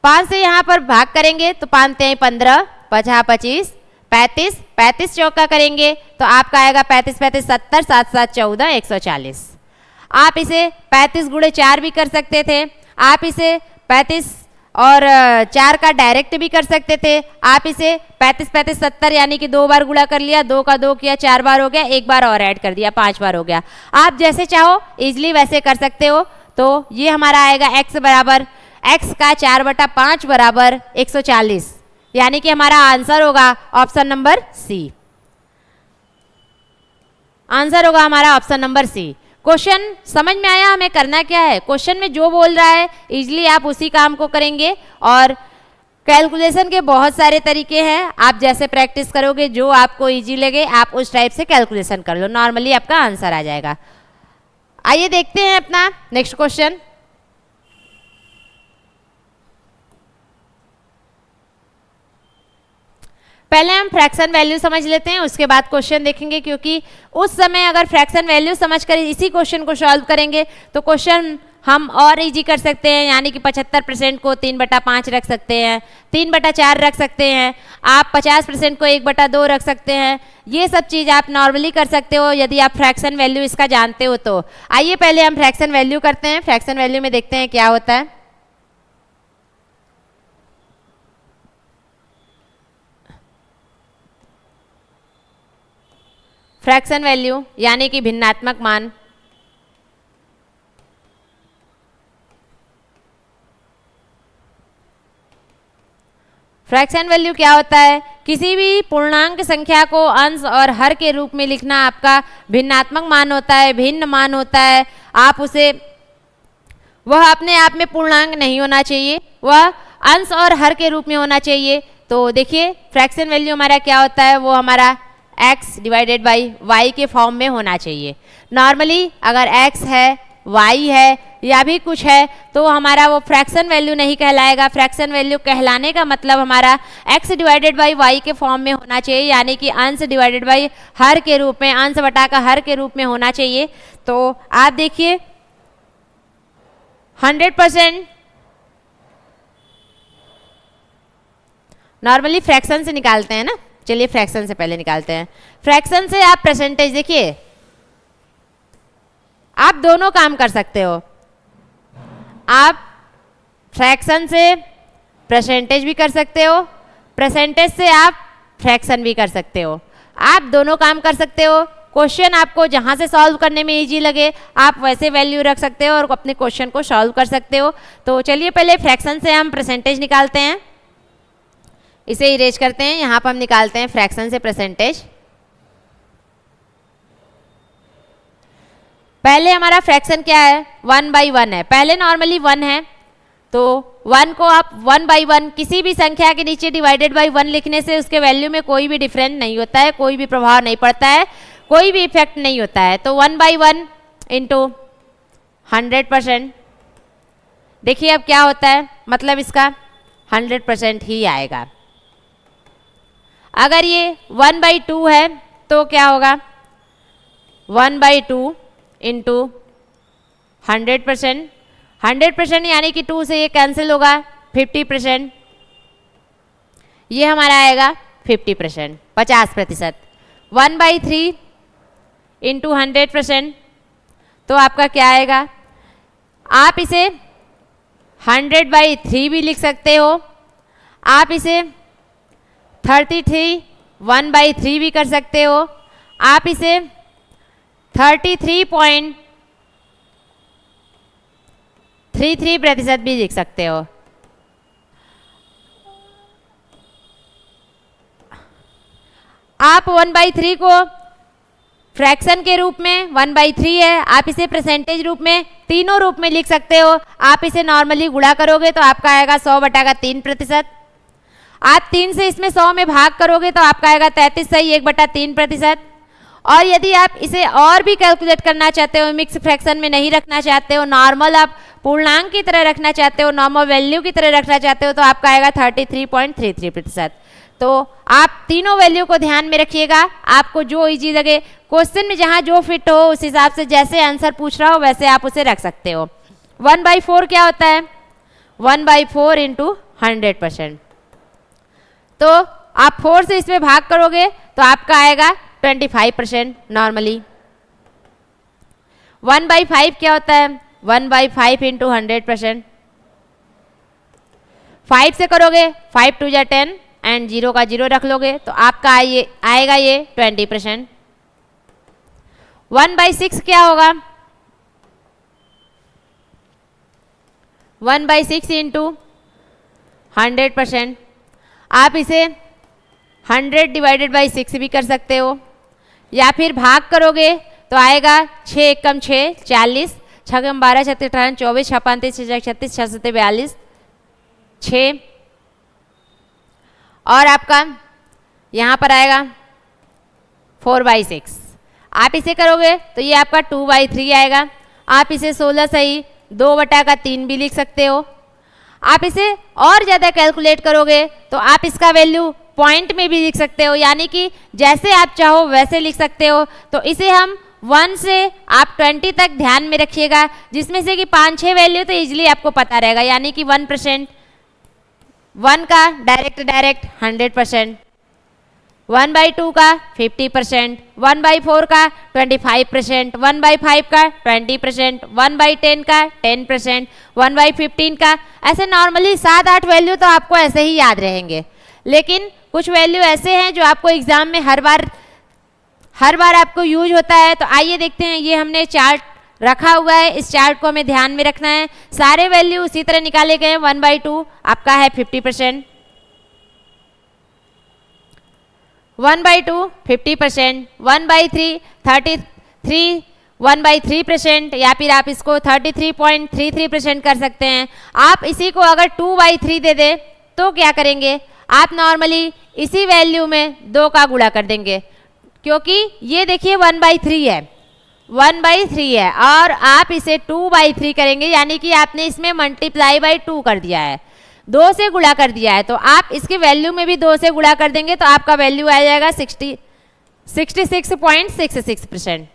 Speaker 1: 5 से यहाँ पर भाग करेंगे तो 5 3 15, 50 25, 35, 35 चौका करेंगे तो आपका आएगा 35 35 70, 7 7 14, 140। आप इसे 35 गुणे 4 भी कर सकते थे, आप इसे 35 और 4 का डायरेक्ट भी कर सकते थे, आप इसे 35 35 70 यानी कि 2 बार गुणा कर लिया, 2 का 2 किया 4 बार हो गया, 1 बार और ऐड कर दिया 5 बार हो गया। आप जैसे चाहो इजिली वैसे कर सकते हो। तो ये हमारा आएगा x बराबर, x का 4/5 बराबर 140, यानी कि हमारा आंसर होगा ऑप्शन नंबर सी। आंसर होगा हमारा ऑप्शन नंबर सी। क्वेश्चन समझ में आया हमें करना क्या है, क्वेश्चन में जो बोल रहा है इजीली आप उसी काम को करेंगे। और कैलकुलेशन के बहुत सारे तरीके हैं, आप जैसे प्रैक्टिस करोगे जो आपको इजी लगे आप उस टाइप से कैलकुलेशन कर लो, नॉर्मली आपका आंसर आ जाएगा। आइए देखते हैं अपना नेक्स्ट क्वेश्चन। पहले हम फ्रैक्शन वैल्यू समझ लेते हैं, उसके बाद क्वेश्चन देखेंगे, क्योंकि उस समय अगर फ्रैक्शन वैल्यू समझकर इसी क्वेश्चन को सॉल्व करेंगे तो क्वेश्चन हम और इजी कर सकते हैं, यानी कि 75% को 3/5 रख सकते हैं, 3/4 रख सकते हैं, आप 50% को 1/2 रख सकते हैं। ये सब चीज़ आप नॉर्मली कर सकते हो यदि आप फ्रैक्शन वैल्यू इसका जानते हो तो। आइए पहले हम फ्रैक्शन वैल्यू करते हैं, फ्रैक्शन वैल्यू में देखते हैं क्या होता है। फ्रैक्शन वैल्यू यानी कि भिन्नात्मक मान। फ्रैक्शन वैल्यू क्या होता है, किसी भी पूर्णांक संख्या को अंश और हर के रूप में लिखना आपका भिन्नात्मक मान होता है, भिन्न मान होता है। आप उसे, वह अपने आप में पूर्णांक नहीं होना चाहिए, वह अंश और हर के रूप में होना चाहिए। तो देखिए फ्रैक्शन वैल्यू हमारा क्या होता है, वो हमारा x डिवाइडेड बाई y के फॉर्म में होना चाहिए। नॉर्मली अगर x है y है या भी कुछ है तो हमारा वो फ्रैक्शन वैल्यू नहीं कहलाएगा। फ्रैक्शन वैल्यू कहलाने का मतलब हमारा x डिवाइडेड बाई y के फॉर्म में होना चाहिए, यानी कि अंश डिवाइडेड बाई हर के रूप में, अंश बटा का हर के रूप में होना चाहिए। तो आप देखिए 100% नॉर्मली फ्रैक्शन से निकालते हैं ना, चलिए फ्रैक्शन से पहले निकालते हैं। फ्रैक्शन से आप परसेंटेज देखिए, आप दोनों काम कर सकते हो, आप फ्रैक्शन से परसेंटेज भी कर सकते हो, परसेंटेज से आप फ्रैक्शन भी कर सकते हो, आप दोनों काम कर सकते हो। क्वेश्चन आपको जहाँ से सॉल्व करने में इजी लगे आप वैसे वैल्यू रख सकते हो और अपने क्वेश्चन को सॉल्व कर सकते हो। तो चलिए पहले फ्रैक्शन से हम परसेंटेज निकालते हैं, इसे इरेज करते हैं, यहाँ पर हम निकालते हैं फ्रैक्शन से परसेंटेज। पहले हमारा फ्रैक्शन क्या है, 1/1 है, पहले नॉर्मली 1 है तो 1 को आप 1/1 किसी भी संख्या के नीचे डिवाइडेड बाई 1 लिखने से उसके वैल्यू में कोई भी डिफरेंस नहीं होता है, कोई भी प्रभाव नहीं पड़ता है, कोई भी इफेक्ट नहीं होता है। तो 1/1 इंटू 100%, देखिए अब क्या होता है, मतलब इसका 100% ही आएगा। अगर ये 1/2 है तो क्या होगा, 1/2 इंटू 100%, 100% यानी कि 2 से ये कैंसिल होगा, 50%, ये हमारा आएगा 50%, 50%। 1/3 इंटू 100%, तो आपका क्या आएगा, आप इसे 100/3 भी लिख सकते हो, आप इसे 33 1/3 भी कर सकते हो, आप इसे 33.33% भी लिख सकते हो। आप 1/3 को फ्रैक्शन के रूप में 1/3 है, आप इसे परसेंटेज रूप में, तीनों रूप में लिख सकते हो। आप इसे नॉर्मली गुणा करोगे तो आपका आएगा 100/3%। आप 3 से इसमें 100 में भाग करोगे तो आपका आएगा 33/1/3%। और यदि आप इसे और भी कैलकुलेट करना चाहते हो, मिक्स फ्रैक्शन में नहीं रखना चाहते हो, नॉर्मल आप पूर्णांक की तरह रखना चाहते हो, नॉर्मल वैल्यू की तरह रखना चाहते हो, तो आपका आएगा 33.33%। तो आप तीनों वैल्यू को ध्यान में रखिएगा, आपको जो इजी लगे, क्वेश्चन में जहाँ जो फिट हो उस हिसाब से जैसे आंसर पूछ रहा हो वैसे आप उसे रख सकते हो। 1/4 क्या होता है, 1/4 इंटू 100%, तो आप 4 से इसमें भाग करोगे तो आपका आएगा 25% नॉर्मली। 1/5 क्या होता है, 1/5 इंटू 100%, 5 से करोगे 5 2 जा 10 एंड 0 का 0 रख लोगे तो आपका आएगा ये 20%। 1/6 क्या होगा, 1/6 इंटू 100%, आप इसे 100 डिवाइडेड बाई 6 भी कर सकते हो, या फिर भाग करोगे तो आएगा 6 एकम 6 40, 6 एकम 12 36 18 24 6 35 6 36 6 7 42 6, और आपका यहाँ पर आएगा 4/6। आप इसे करोगे तो ये आपका 2/3 आएगा। आप इसे 16 सही 2/3 भी लिख सकते हो। आप इसे और ज़्यादा कैलकुलेट करोगे तो आप इसका वैल्यू पॉइंट में भी लिख सकते हो, यानी कि जैसे आप चाहो वैसे लिख सकते हो। तो इसे हम 1 से आप 20 तक ध्यान में रखिएगा, जिसमें से कि 5-6 वैल्यू तो इजीली आपको पता रहेगा, यानी कि 1%, 1 का डायरेक्ट 100%, 1/2 का 50%, 1/4 का 25%, 1/5 का 20%, 1/10 का 10%, 1/15 का, ऐसे नॉर्मली 7-8 वैल्यू तो आपको ऐसे ही याद रहेंगे। लेकिन कुछ वैल्यू ऐसे हैं जो आपको एग्जाम में हर बार आपको यूज होता है। तो आइए देखते हैं, ये हमने चार्ट रखा हुआ है, इस चार्ट को हमें ध्यान में रखना है। सारे वैल्यू उसी तरह निकाले गए। 1/2 आपका है 50%, 1/2 50%, 1/3 33 1/3%, या फिर आप इसको 33.33% कर सकते हैं। आप इसी को अगर 2/3 दे दें तो क्या करेंगे, आप नॉर्मली इसी वैल्यू में 2 का गुणा कर देंगे, क्योंकि ये देखिए 1/3 है, 1/3 है और आप इसे 2/3 करेंगे, यानी कि आपने इसमें मल्टीप्लाई बाई 2 कर दिया है, 2 से गुणा कर दिया है, तो आप इसके वैल्यू में भी 2 से गुणा कर देंगे तो आपका वैल्यू आ जाएगा 66.66%।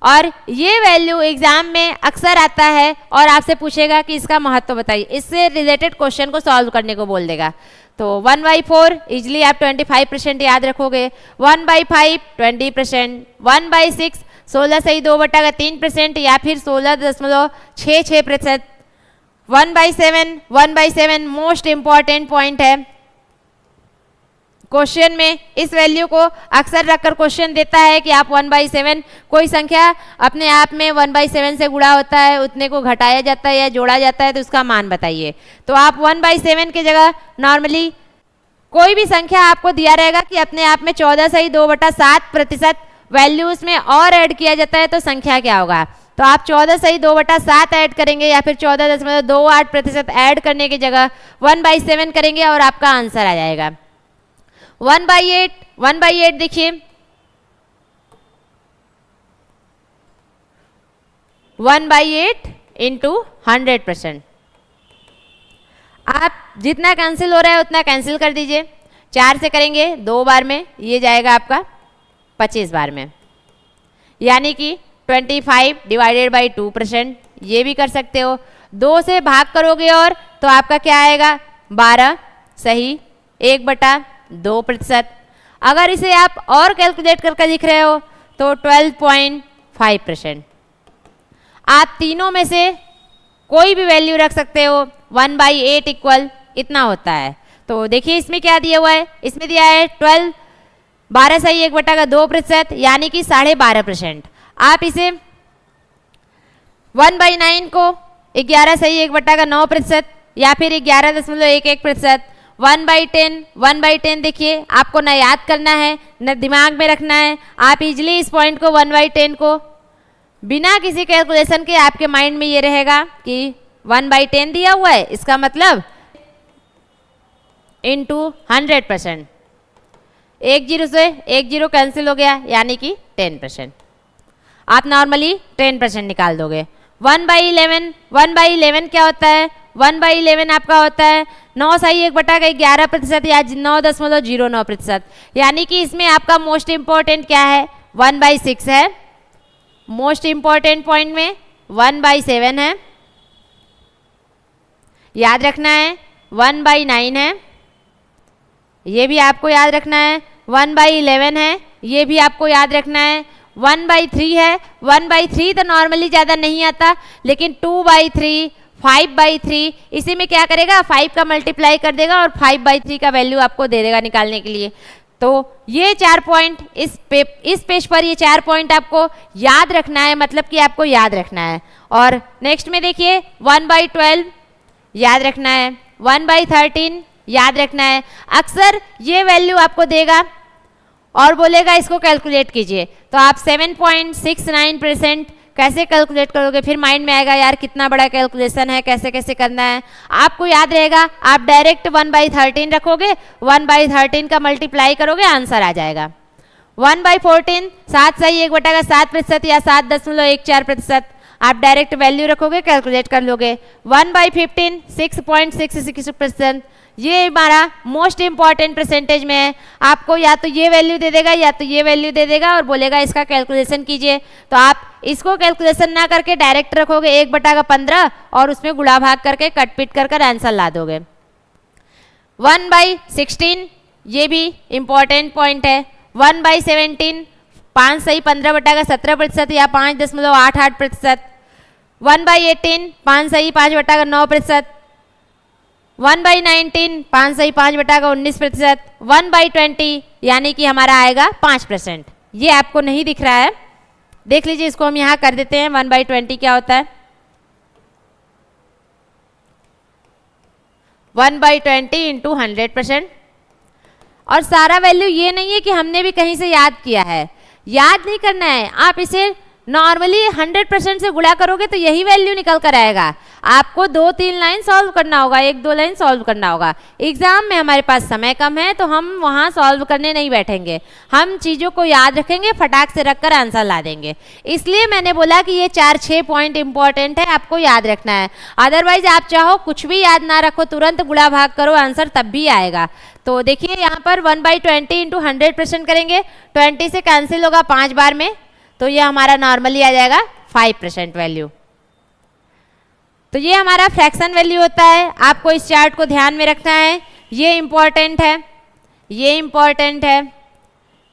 Speaker 1: और ये वैल्यू एग्जाम में अक्सर आता है और आपसे पूछेगा कि इसका महत्व बताइए, इससे रिलेटेड क्वेश्चन को सॉल्व करने को बोल देगा। तो 1/4 इजिली आप 25% याद रखोगे, 1/5 20%, 1/6 16 सही 2/3% या फिर 16.66%, 1/7 मोस्ट इंपॉर्टेंट पॉइंट है क्वेश्चन में। इस वैल्यू को अक्सर रखकर क्वेश्चन देता है कि आप 1/7 कोई संख्या अपने आप में 1/7 से गुणा होता है, उतने को घटाया जाता है या जोड़ा जाता है तो उसका मान बताइए। तो आप 1/7 की जगह नॉर्मली कोई भी संख्या आपको दिया रहेगा कि अपने आप में 14 सही 2/7% वैल्यू उसमें और ऐड किया जाता है तो संख्या क्या होगा। तो आप 14 सही 2/7 ऐड करेंगे या फिर 14.28% ऐड करने की जगह 1/7 करेंगे और आपका आंसर आ जाएगा 1/8 देखिए 1/8 इंटू 100%। आप जितना कैंसिल हो रहा है उतना कैंसिल कर दीजिए, 4 से करेंगे 2 बार में, ये जाएगा आपका 25 बार में, यानी कि 25/2%। ये भी कर सकते हो, 2 से भाग करोगे और तो आपका क्या आएगा 12 सही 1/2%। अगर इसे आप और कैलकुलेट करके लिख रहे हो तो 12.5%। आप तीनों में से कोई भी वैल्यू रख सकते हो, 1/8 इक्वल इतना होता है। तो देखिए इसमें क्या दिया हुआ है, इसमें दिया है 12 सही 1/2% यानी कि 12.5%। आप इसे 1/9 को 11 सही 1/9% या फिर 11.11%, 1/10 देखिए आपको ना याद करना है न दिमाग में रखना है, आप इजिली इस पॉइंट को 1/10 को बिना किसी कैलकुलेशन के आपके माइंड में ये रहेगा कि 1/10 दिया हुआ है, इसका मतलब इंटू 100%। 1 0 से 1 0 कैंसिल हो गया यानी कि 10%। आप नॉर्मली 10% निकाल दोगे। 1/11 क्या होता है, 1/11 आपका होता है 9 सही 1/11% या 9.09%, यानी कि इसमें आपका मोस्ट इंपॉर्टेंट क्या है 1/6 है, मोस्ट इंपॉर्टेंट पॉइंट में 1/7 है, याद रखना है 1/9 है, ये भी आपको याद रखना है, 1/11 है, ये भी आपको याद रखना है, 1/3 है, 1/3 तो नॉर्मली ज़्यादा नहीं आता, लेकिन 2/3 5/3 इसी में क्या करेगा 5 का मल्टीप्लाई कर देगा और 5/3 का वैल्यू आपको दे देगा निकालने के लिए। तो ये 4 पॉइंट इस पेज पर ये 4 पॉइंट आपको याद रखना है, मतलब कि आपको याद रखना है। और नेक्स्ट में देखिए 1/12 याद रखना है, 1/13 याद रखना है। अक्सर ये वैल्यू आपको देगा और बोलेगा इसको कैलकुलेट कीजिए, तो आप 7.69% कैसे कैलकुलेट करोगे, फिर माइंड में आएगा यार कितना बड़ा कैलकुलेशन है, कैसे कैसे करना है। आपको याद रहेगा आप डायरेक्ट 1/13 रखोगे, 1/13 का मल्टीप्लाई करोगे आंसर आ जाएगा। 1/14 7 सही 1/7% या 7.14%, आप डायरेक्ट वैल्यू रखोगे कैलकुलेट कर लोगे। 1/15 6.66%, ये हमारा मोस्ट इंपॉर्टेंट परसेंटेज में है, आपको या तो ये वैल्यू दे देगा या तो ये वैल्यू दे देगा और बोलेगा इसका कैलकुलेशन कीजिए, तो आप इसको कैलकुलेशन ना करके डायरेक्ट रखोगे 1/15 और उसमें गुणा भाग करके कट पिट कर आंसर ला दोगे। 1/16 ये भी इंपॉर्टेंट पॉइंट है, 1/17 5 सही 15/17% या 5.88%, 1/18 5 सही 5/9%, 1/19 5 सही 5/19%, 1/20 यानी कि हमारा आएगा 5%। ये आपको नहीं दिख रहा है, देख लीजिए, इसको हम यहाँ कर देते हैं। 1/20 क्या होता है, 1/20 इंटू 100%। और सारा वैल्यू ये नहीं है कि हमने भी कहीं से याद किया है, याद नहीं करना है, आप इसे नॉर्मली 100% से गुणा करोगे तो यही वैल्यू निकल कर आएगा। आपको 2-3 लाइन सॉल्व करना होगा, 1-2 लाइन सॉल्व करना होगा। एग्जाम में हमारे पास समय कम है तो हम वहाँ सॉल्व करने नहीं बैठेंगे, हम चीज़ों को याद रखेंगे, फटाक से रखकर आंसर ला देंगे। इसलिए मैंने बोला कि ये 4-6 पॉइंट इंपॉर्टेंट है, आपको याद रखना है। अदरवाइज आप चाहो कुछ भी याद ना रखो, तुरंत गुणा भाग करो, आंसर तब भी आएगा। तो देखिए यहाँ पर 1/20 इंटू 100% करेंगे, 20 से कैंसिल होगा 5 बार में, तो ये हमारा नॉर्मली आ जाएगा 5% वैल्यू। तो ये हमारा फ्रैक्शन वैल्यू होता है। आपको इस चार्ट को ध्यान में रखना है, ये इम्पॉर्टेंट है, ये इम्पॉर्टेंट है,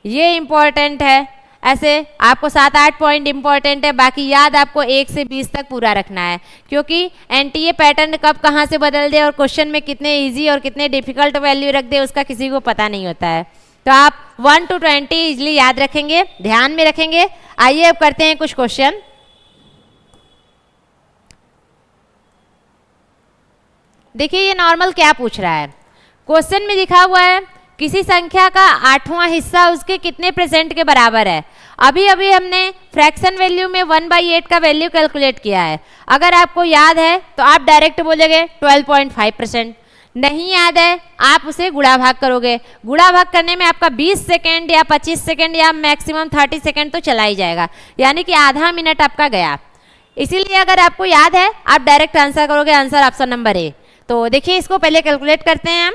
Speaker 1: ये इम्पॉर्टेंट है। ऐसे आपको 7-8 पॉइंट इंपॉर्टेंट है, बाकी याद आपको 1 से 20 तक पूरा रखना है, क्योंकि एनटीए पैटर्न कब कहाँ से बदल दे और क्वेश्चन में कितने इजी और कितने डिफिकल्ट वैल्यू रख दे उसका किसी को पता नहीं होता है। तो आप 1 to 20 इजली याद रखेंगे, ध्यान में रखेंगे। आइए अब करते हैं कुछ क्वेश्चन। देखिए ये नॉर्मल क्या पूछ रहा है। क्वेश्चन में लिखा हुआ है किसी संख्या का 8वां हिस्सा उसके कितने % के बराबर है। अभी अभी हमने फ्रैक्शन वैल्यू में 1/8 का वैल्यू कैलकुलेट किया है। अगर आपको याद है तो आप डायरेक्ट बोलेंगे 12.5%। नहीं याद है आप उसे गुणा भाग करोगे। गुणा भाग करने में आपका 20 सेकेंड या 25 सेकेंड या मैक्सिमम 30 सेकेंड तो चला ही जाएगा, यानी कि आधा मिनट आपका गया। इसीलिए अगर आपको याद है आप डायरेक्ट आंसर करोगे, आंसर ऑप्शन नंबर ए। तो देखिए इसको पहले कैलकुलेट करते हैं हम।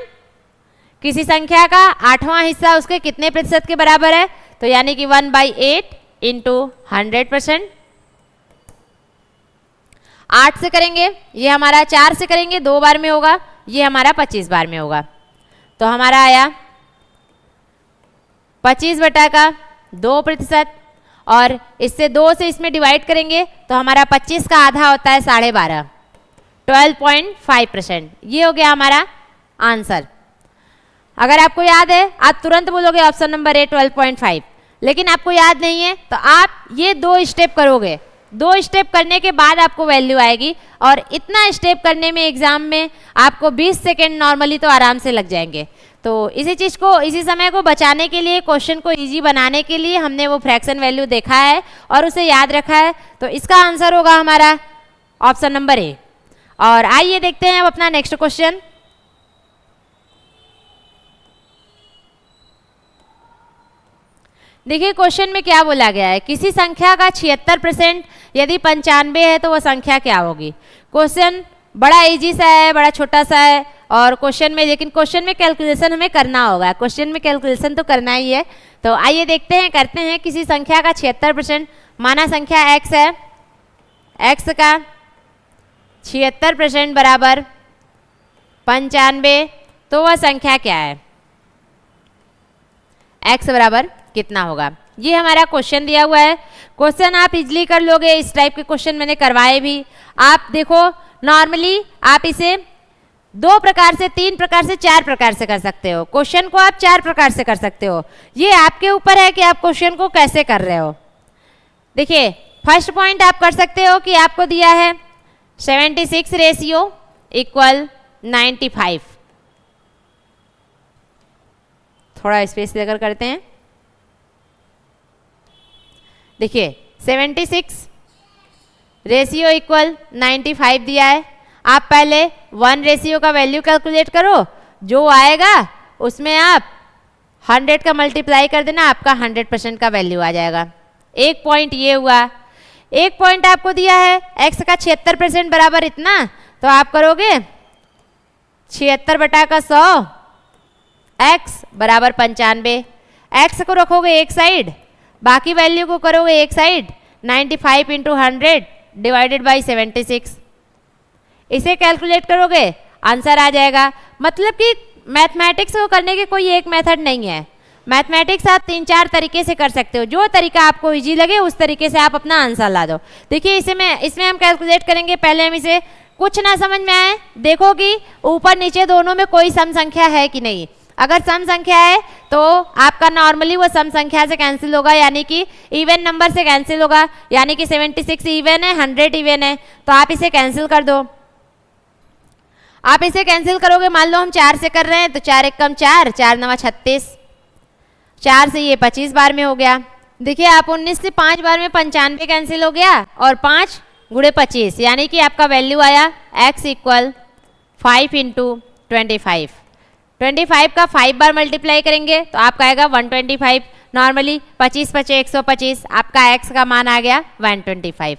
Speaker 1: किसी संख्या का 8वां हिस्सा उसके कितने प्रतिशत के बराबर है, तो यानी कि 1/8 इंटू 100%। 8 से करेंगे, ये हमारा 4 से करेंगे 2 बार में होगा, ये हमारा 25 बार में होगा। तो हमारा आया 25/2%, और इससे 2 से इसमें डिवाइड करेंगे तो हमारा 25 का आधा होता है 12.5, 12.5%। ये हो गया हमारा आंसर। अगर आपको याद है आप तुरंत बोलोगे ऑप्शन नंबर ए 12.5, लेकिन आपको याद नहीं है तो आप ये 2 स्टेप करोगे। 2 स्टेप करने के बाद आपको वैल्यू आएगी, और इतना स्टेप करने में एग्जाम में आपको 20 सेकेंड नॉर्मली तो आराम से लग जाएंगे। तो इसी चीज़ को, इसी समय को बचाने के लिए, क्वेश्चन को इजी बनाने के लिए हमने वो फ्रैक्शन वैल्यू देखा है और उसे याद रखा है। तो इसका आंसर होगा हमारा ऑप्शन नंबर ए। और आइए देखते हैं अब अपना नेक्स्ट क्वेश्चन। देखिए क्वेश्चन में क्या बोला गया है, किसी संख्या का 76% यदि 95 है तो वह संख्या क्या होगी। क्वेश्चन बड़ा इजी सा है, बड़ा छोटा सा है, और क्वेश्चन में, लेकिन क्वेश्चन में कैलकुलेशन हमें करना होगा। क्वेश्चन में कैलकुलेशन तो करना ही है। तो आइए देखते हैं, करते हैं। किसी संख्या का 76%, माना संख्या x है, x का 76% बराबर 95, तो वह संख्या क्या है, x बराबर कितना होगा। ये हमारा क्वेश्चन दिया हुआ है। क्वेश्चन आप इजली कर लोगे, इस टाइप के क्वेश्चन मैंने करवाए भी। आप देखो नॉर्मली आप इसे 2 प्रकार से, 3 प्रकार से, 4 प्रकार से कर सकते हो। क्वेश्चन को आप 4 प्रकार से कर सकते हो, ये आपके ऊपर है कि आप क्वेश्चन को कैसे कर रहे हो। देखिए फर्स्ट पॉइंट आप कर सकते हो कि आपको दिया है 76 रेशियो इक्वल 95। थोड़ा स्पेस लेकर करते हैं। देखिए 76 रेशियो इक्वल 95 दिया है। आप पहले 1 रेशियो का वैल्यू कैलकुलेट करो, जो आएगा उसमें आप 100 का मल्टीप्लाई कर देना, आपका 100% का वैल्यू आ जाएगा। एक पॉइंट ये हुआ। एक पॉइंट आपको दिया है x का 76% बराबर इतना, तो आप करोगे 76/100, x बराबर 95। x को रखोगे एक साइड, बाकी वैल्यू को करोगे एक साइड, 95 इंटू 100 डिवाइडेड बाई 76। इसे कैलकुलेट करोगे, आंसर आ जाएगा। मतलब कि मैथमेटिक्स को करने के कोई एक मेथड नहीं है। मैथमेटिक्स आप 3-4 तरीके से कर सकते हो, जो तरीका आपको इजी लगे उस तरीके से आप अपना आंसर ला दो। देखिए इसमें हम कैलकुलेट करेंगे। पहले हम इसे, कुछ ना समझ में आए देखो कि ऊपर नीचे दोनों में कोई सम संख्या है कि नहीं। अगर सम संख्या है तो आपका नॉर्मली वो सम संख्या से कैंसिल होगा, यानी कि इवन नंबर से कैंसिल होगा। यानी कि 76 इवन है, 100 इवन है, तो आप इसे कैंसिल कर दो। आप इसे कैंसिल करोगे, मान लो हम 4 से कर रहे हैं तो 4 × 1 = 4, 4 × 9 = 36, 4 से ये 25 बार में हो गया। देखिए आप 19 से 5 बार में 95 कैंसिल हो गया और 5 गुणे 25, यानी कि आपका वैल्यू आया x इक्वल 5 इंटू 25। 25 का 5 बार मल्टीप्लाई करेंगे तो आपका आएगा 125। नॉर्मली 25 पचे 125, आपका x का मान आ गया 125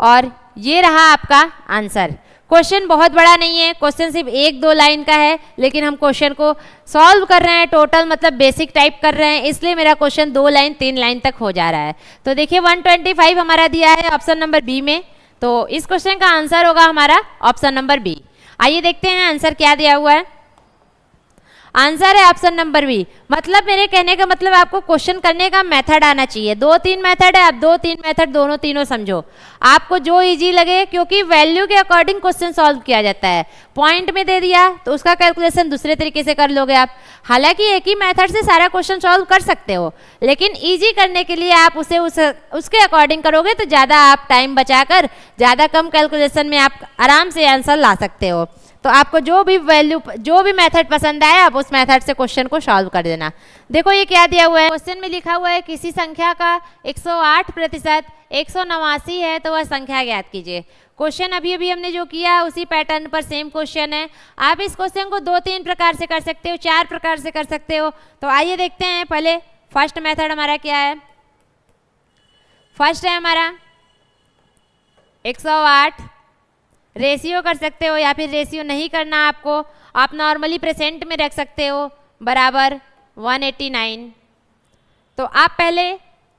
Speaker 1: और ये रहा आपका आंसर। क्वेश्चन बहुत बड़ा नहीं है, क्वेश्चन सिर्फ 1-2 लाइन का है, लेकिन हम क्वेश्चन को सॉल्व कर रहे हैं टोटल, मतलब बेसिक टाइप कर रहे हैं, इसलिए मेरा क्वेश्चन 2 लाइन 3 लाइन तक हो जा रहा है। तो देखिए 125 हमारा दिया है ऑप्शन नंबर बी में, तो इस क्वेश्चन का आंसर होगा हमारा ऑप्शन नंबर बी। आइए देखते हैं आंसर क्या दिया हुआ है। आंसर है ऑप्शन नंबर बी। मतलब मेरे कहने का मतलब आपको क्वेश्चन करने का मेथड आना चाहिए। 2-3 मेथड है, आप 2-3 मेथड दोनों तीनों समझो, आपको जो इजी लगे, क्योंकि वैल्यू के अकॉर्डिंग क्वेश्चन सॉल्व किया जाता है। पॉइंट में दे दिया तो उसका कैलकुलेशन दूसरे तरीके से कर लोगे आप। हालांकि एक ही मेथड से सारा क्वेश्चन सॉल्व कर सकते हो, लेकिन ईजी करने के लिए आप उसे उसके अकॉर्डिंग करोगे तो ज़्यादा आप टाइम बचाकर ज़्यादा कम कैलकुलेशन में आप आराम से आंसर ला सकते हो। तो आपको जो भी मेथड पसंद आए आप उस मेथड से क्वेश्चन को सॉल्व कर देना। देखो ये क्या दिया हुआ है, क्वेश्चन में लिखा हुआ है किसी संख्या का 108% 189 है तो वह संख्या ज्ञात कीजिए। क्वेश्चन अभी हमने जो किया उसी पैटर्न पर सेम क्वेश्चन है। आप इस क्वेश्चन को 2-3 प्रकार से कर सकते हो, 4 प्रकार से कर सकते हो। तो आइए देखते हैं। पहले फर्स्ट मेथड हमारा क्या है। फर्स्ट है हमारा 108, रेशियो कर सकते हो या फिर रेशियो नहीं करना आपको, आप नॉर्मली प्रेजेंट में रख सकते हो, बराबर 189। तो आप पहले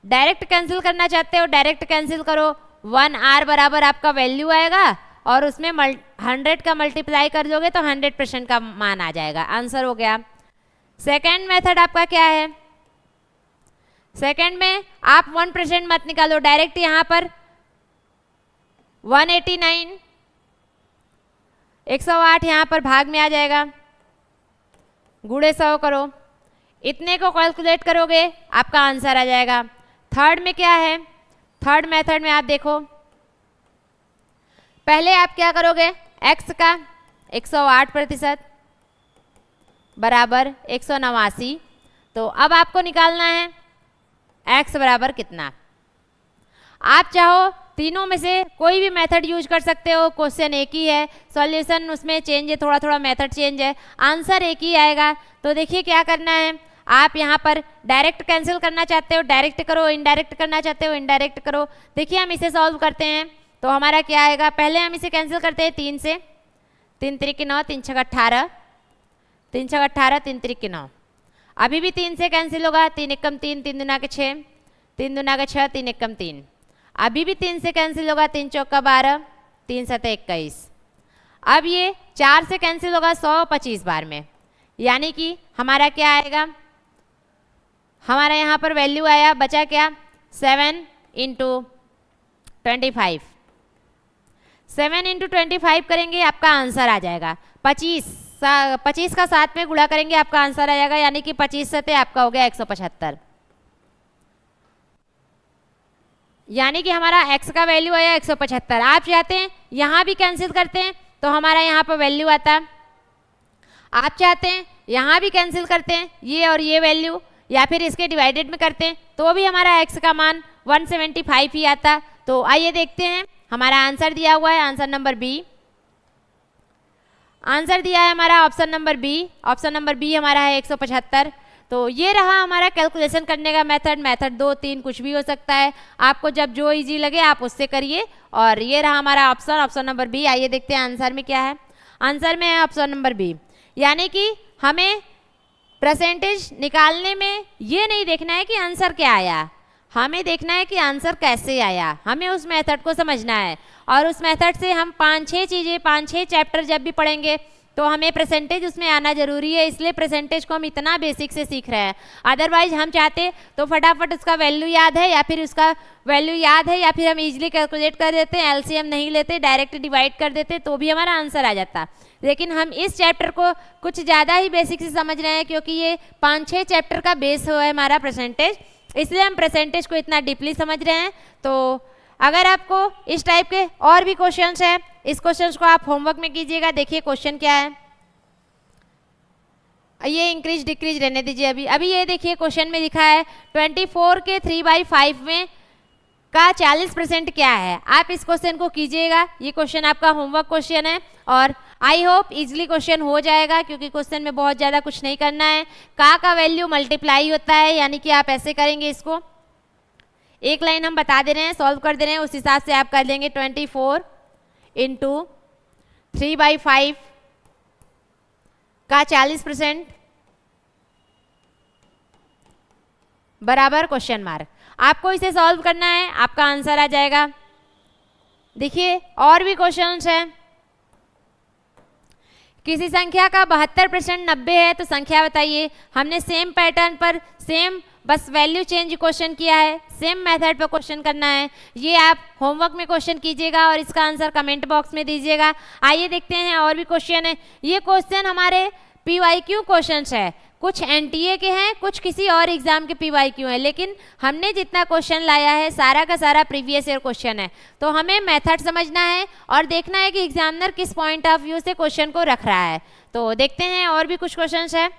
Speaker 1: डायरेक्ट कैंसिल करना चाहते हो, डायरेक्ट कैंसिल करो। 1r बराबर आपका वैल्यू आएगा और उसमें 100 का मल्टीप्लाई कर दोगे तो 100% का मान आ जाएगा, आंसर हो गया। सेकेंड मेथड आपका क्या है, सेकेंड में आप 1% मत निकालो, डायरेक्ट यहाँ पर 189 108 यहाँ पर भाग में आ जाएगा, गुणे 100 करो, इतने को कैलकुलेट करोगे आपका आंसर आ जाएगा। थर्ड में क्या है, थर्ड मेथड में आप देखो, पहले आप क्या करोगे, x का 108% बराबर 189। तो अब आपको निकालना है x बराबर कितना। आप चाहो तीनों में से कोई भी मेथड यूज कर सकते हो, क्वेश्चन एक ही है, सॉल्यूशन उसमें चेंज है, थोड़ा थोड़ा मेथड चेंज है, आंसर एक ही आएगा। तो देखिए क्या करना है, आप यहाँ पर डायरेक्ट कैंसिल करना चाहते हो डायरेक्ट करो, इनडायरेक्ट करना चाहते हो इनडायरेक्ट करो। देखिए हम इसे सॉल्व करते हैं तो हमारा क्या आएगा, पहले हम इसे कैंसिल करते हैं 3 से, 3 त्रिक 9, 3 छक 18, 3 छक 18, 3 त्रिक 9। अभी भी 3 से कैंसिल होगा, 3 एकम 3, 3 दूना के 6, 3 दूना के 6, 3 एकम 3। अभी भी 3 से कैंसिल होगा, 3 चौका 12, 3 सत 21। अब ये 4 से कैंसिल होगा 125 बार में, यानी कि हमारा क्या आएगा, हमारा यहाँ पर वैल्यू आया, बचा क्या 7 इंटू 25। 7 इंटू 25 करेंगे आपका आंसर आ जाएगा 25 का 7 में गुणा करेंगे आपका आंसर आ जाएगा, यानी कि 25 सते आपका हो गया 175, यानी कि हमारा x का वैल्यू आया 175। आप चाहते हैं यहाँ भी कैंसिल करते हैं तो हमारा यहाँ पर वैल्यू आता, आप चाहते हैं यहाँ भी कैंसिल करते हैं ये और ये वैल्यू, या फिर इसके डिवाइडेड में करते हैं तो भी हमारा x का मान 175 ही आता। तो आइए देखते हैं, हमारा आंसर दिया हुआ है आंसर नंबर बी, आंसर दिया है हमारा option number B, option number B हमारा है 175। तो ये रहा हमारा कैलकुलेशन करने का मेथड। मेथड 2-3 कुछ भी हो सकता है, आपको जब जो इजी लगे आप उससे करिए। और ये रहा हमारा ऑप्शन, ऑप्शन नंबर बी। आइए देखते हैं आंसर में क्या है, आंसर में है ऑप्शन नंबर बी, यानी कि हमें परसेंटेज निकालने में ये नहीं देखना है कि आंसर क्या आया, हमें देखना है कि आंसर कैसे आया, हमें उस मेथड को समझना है। और उस मेथड से हम 5-6 चीज़ें 5-6 चैप्टर जब भी पढ़ेंगे तो हमें परसेंटेज उसमें आना जरूरी है, इसलिए परसेंटेज को हम इतना बेसिक से सीख रहे हैं। अदरवाइज हम चाहते तो फटाफट उसका वैल्यू याद है या फिर उसका वैल्यू याद है या फिर हम इजीली कैलकुलेट कर देते हैं, एलसीएम नहीं लेते, डायरेक्ट डिवाइड कर देते तो भी हमारा आंसर आ जाता। लेकिन हम इस चैप्टर को कुछ ज़्यादा ही बेसिक से समझ रहे हैं, क्योंकि ये 5-6 चैप्टर का बेस है हमारा परसेंटेज, इसलिए हम परसेंटेज को इतना डीपली समझ रहे हैं। तो अगर आपको इस टाइप के और भी क्वेश्चंस हैं, इस क्वेश्चंस को आप होमवर्क में कीजिएगा। देखिए क्वेश्चन क्या है, ये इंक्रीज डिक्रीज रहने दीजिए। अभी ये देखिए क्वेश्चन में लिखा है 24 के 3/5 में का 40% क्या है। आप इस क्वेश्चन को कीजिएगा, ये क्वेश्चन आपका होमवर्क क्वेश्चन है और आई होप इजीली क्वेश्चन हो जाएगा, क्योंकि क्वेश्चन में बहुत ज़्यादा कुछ नहीं करना है। का वैल्यू मल्टीप्लाई होता है, यानी कि आप ऐसे करेंगे, इसको एक लाइन हम बता दे रहे हैं, सॉल्व कर दे रहे हैं, उस हिसाब से आप कर लेंगे। 24 × 3/5 का 40% बराबर क्वेश्चन मार्क। आपको इसे सॉल्व करना है, आपका आंसर आ जाएगा। देखिए और भी क्वेश्चंस हैं। किसी संख्या का 72% 90 है तो संख्या बताइए। हमने सेम पैटर्न पर सेम बस वैल्यू चेंज क्वेश्चन किया है, सेम मेथड पर क्वेश्चन करना है। ये आप होमवर्क में क्वेश्चन कीजिएगा और इसका आंसर कमेंट बॉक्स में दीजिएगा। आइए देखते हैं और भी क्वेश्चन है। ये क्वेश्चन हमारे PYQ क्वेश्चंस है, कुछ NTA के हैं, कुछ किसी और एग्जाम के PYQ हैं, लेकिन हमने जितना क्वेश्चन लाया है सारा का सारा प्रीवियस ईयर क्वेश्चन है। तो हमें मेथड समझना है और देखना है कि एग्जामिनर किस पॉइंट ऑफ व्यू से क्वेश्चन को रख रहा है। तो देखते हैं और भी कुछ क्वेश्चंस है।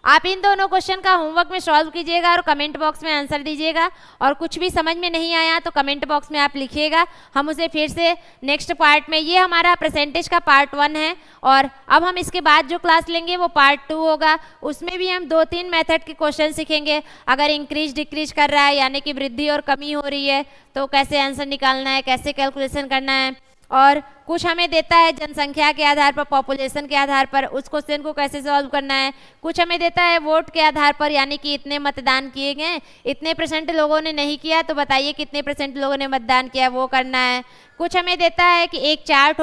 Speaker 1: आप इन दोनों क्वेश्चन का होमवर्क में सॉल्व कीजिएगा और कमेंट बॉक्स में आंसर दीजिएगा। और कुछ भी समझ में नहीं आया तो कमेंट बॉक्स में आप लिखिएगा, हम उसे फिर से नेक्स्ट पार्ट में, ये हमारा परसेंटेज का पार्ट 1 है और अब हम इसके बाद जो क्लास लेंगे वो पार्ट 2 होगा। उसमें भी हम 2-3 मेथड के क्वेश्चन सीखेंगे। अगर इंक्रीज डिक्रीज कर रहा है, यानी कि वृद्धि और कमी हो रही है, तो कैसे आंसर निकालना है, कैसे कैलकुलेशन करना है। और कुछ हमें देता है जनसंख्या के आधार पर, पॉपुलेशन के आधार पर, उस क्वेश्चन को कैसे सॉल्व करना है। कुछ हमें देता है वोट के आधार पर, यानी कि इतने मतदान किए गए, इतने % लोगों ने नहीं किया, तो बताइए कितने % लोगों ने मतदान किया, वो करना है। कुछ हमें देता है कि एक चार्ट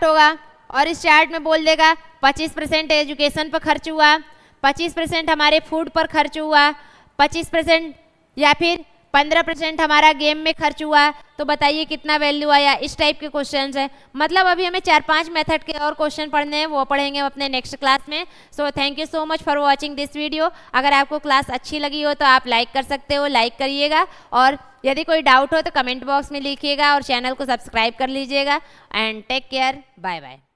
Speaker 1: होगा और इस चार्ट में बोल देगा 25% एजुकेशन पर खर्च हुआ, 25% हमारे फूड पर खर्च हुआ, 25% या फिर 15% हमारा गेम में खर्च हुआ, तो बताइए कितना वैल्यू आया। इस टाइप के क्वेश्चंस हैं। मतलब अभी हमें 4-5 मेथड के और क्वेश्चन पढ़ने हैं, वो पढ़ेंगे हम अपने नेक्स्ट क्लास में। So thank you so much for watching this video. अगर आपको क्लास अच्छी लगी हो तो आप लाइक कर सकते हो, लाइक करिएगा। और यदि कोई डाउट हो तो कमेंट बॉक्स में लिखिएगा और चैनल को सब्सक्राइब कर लीजिएगा। And take care, bye bye.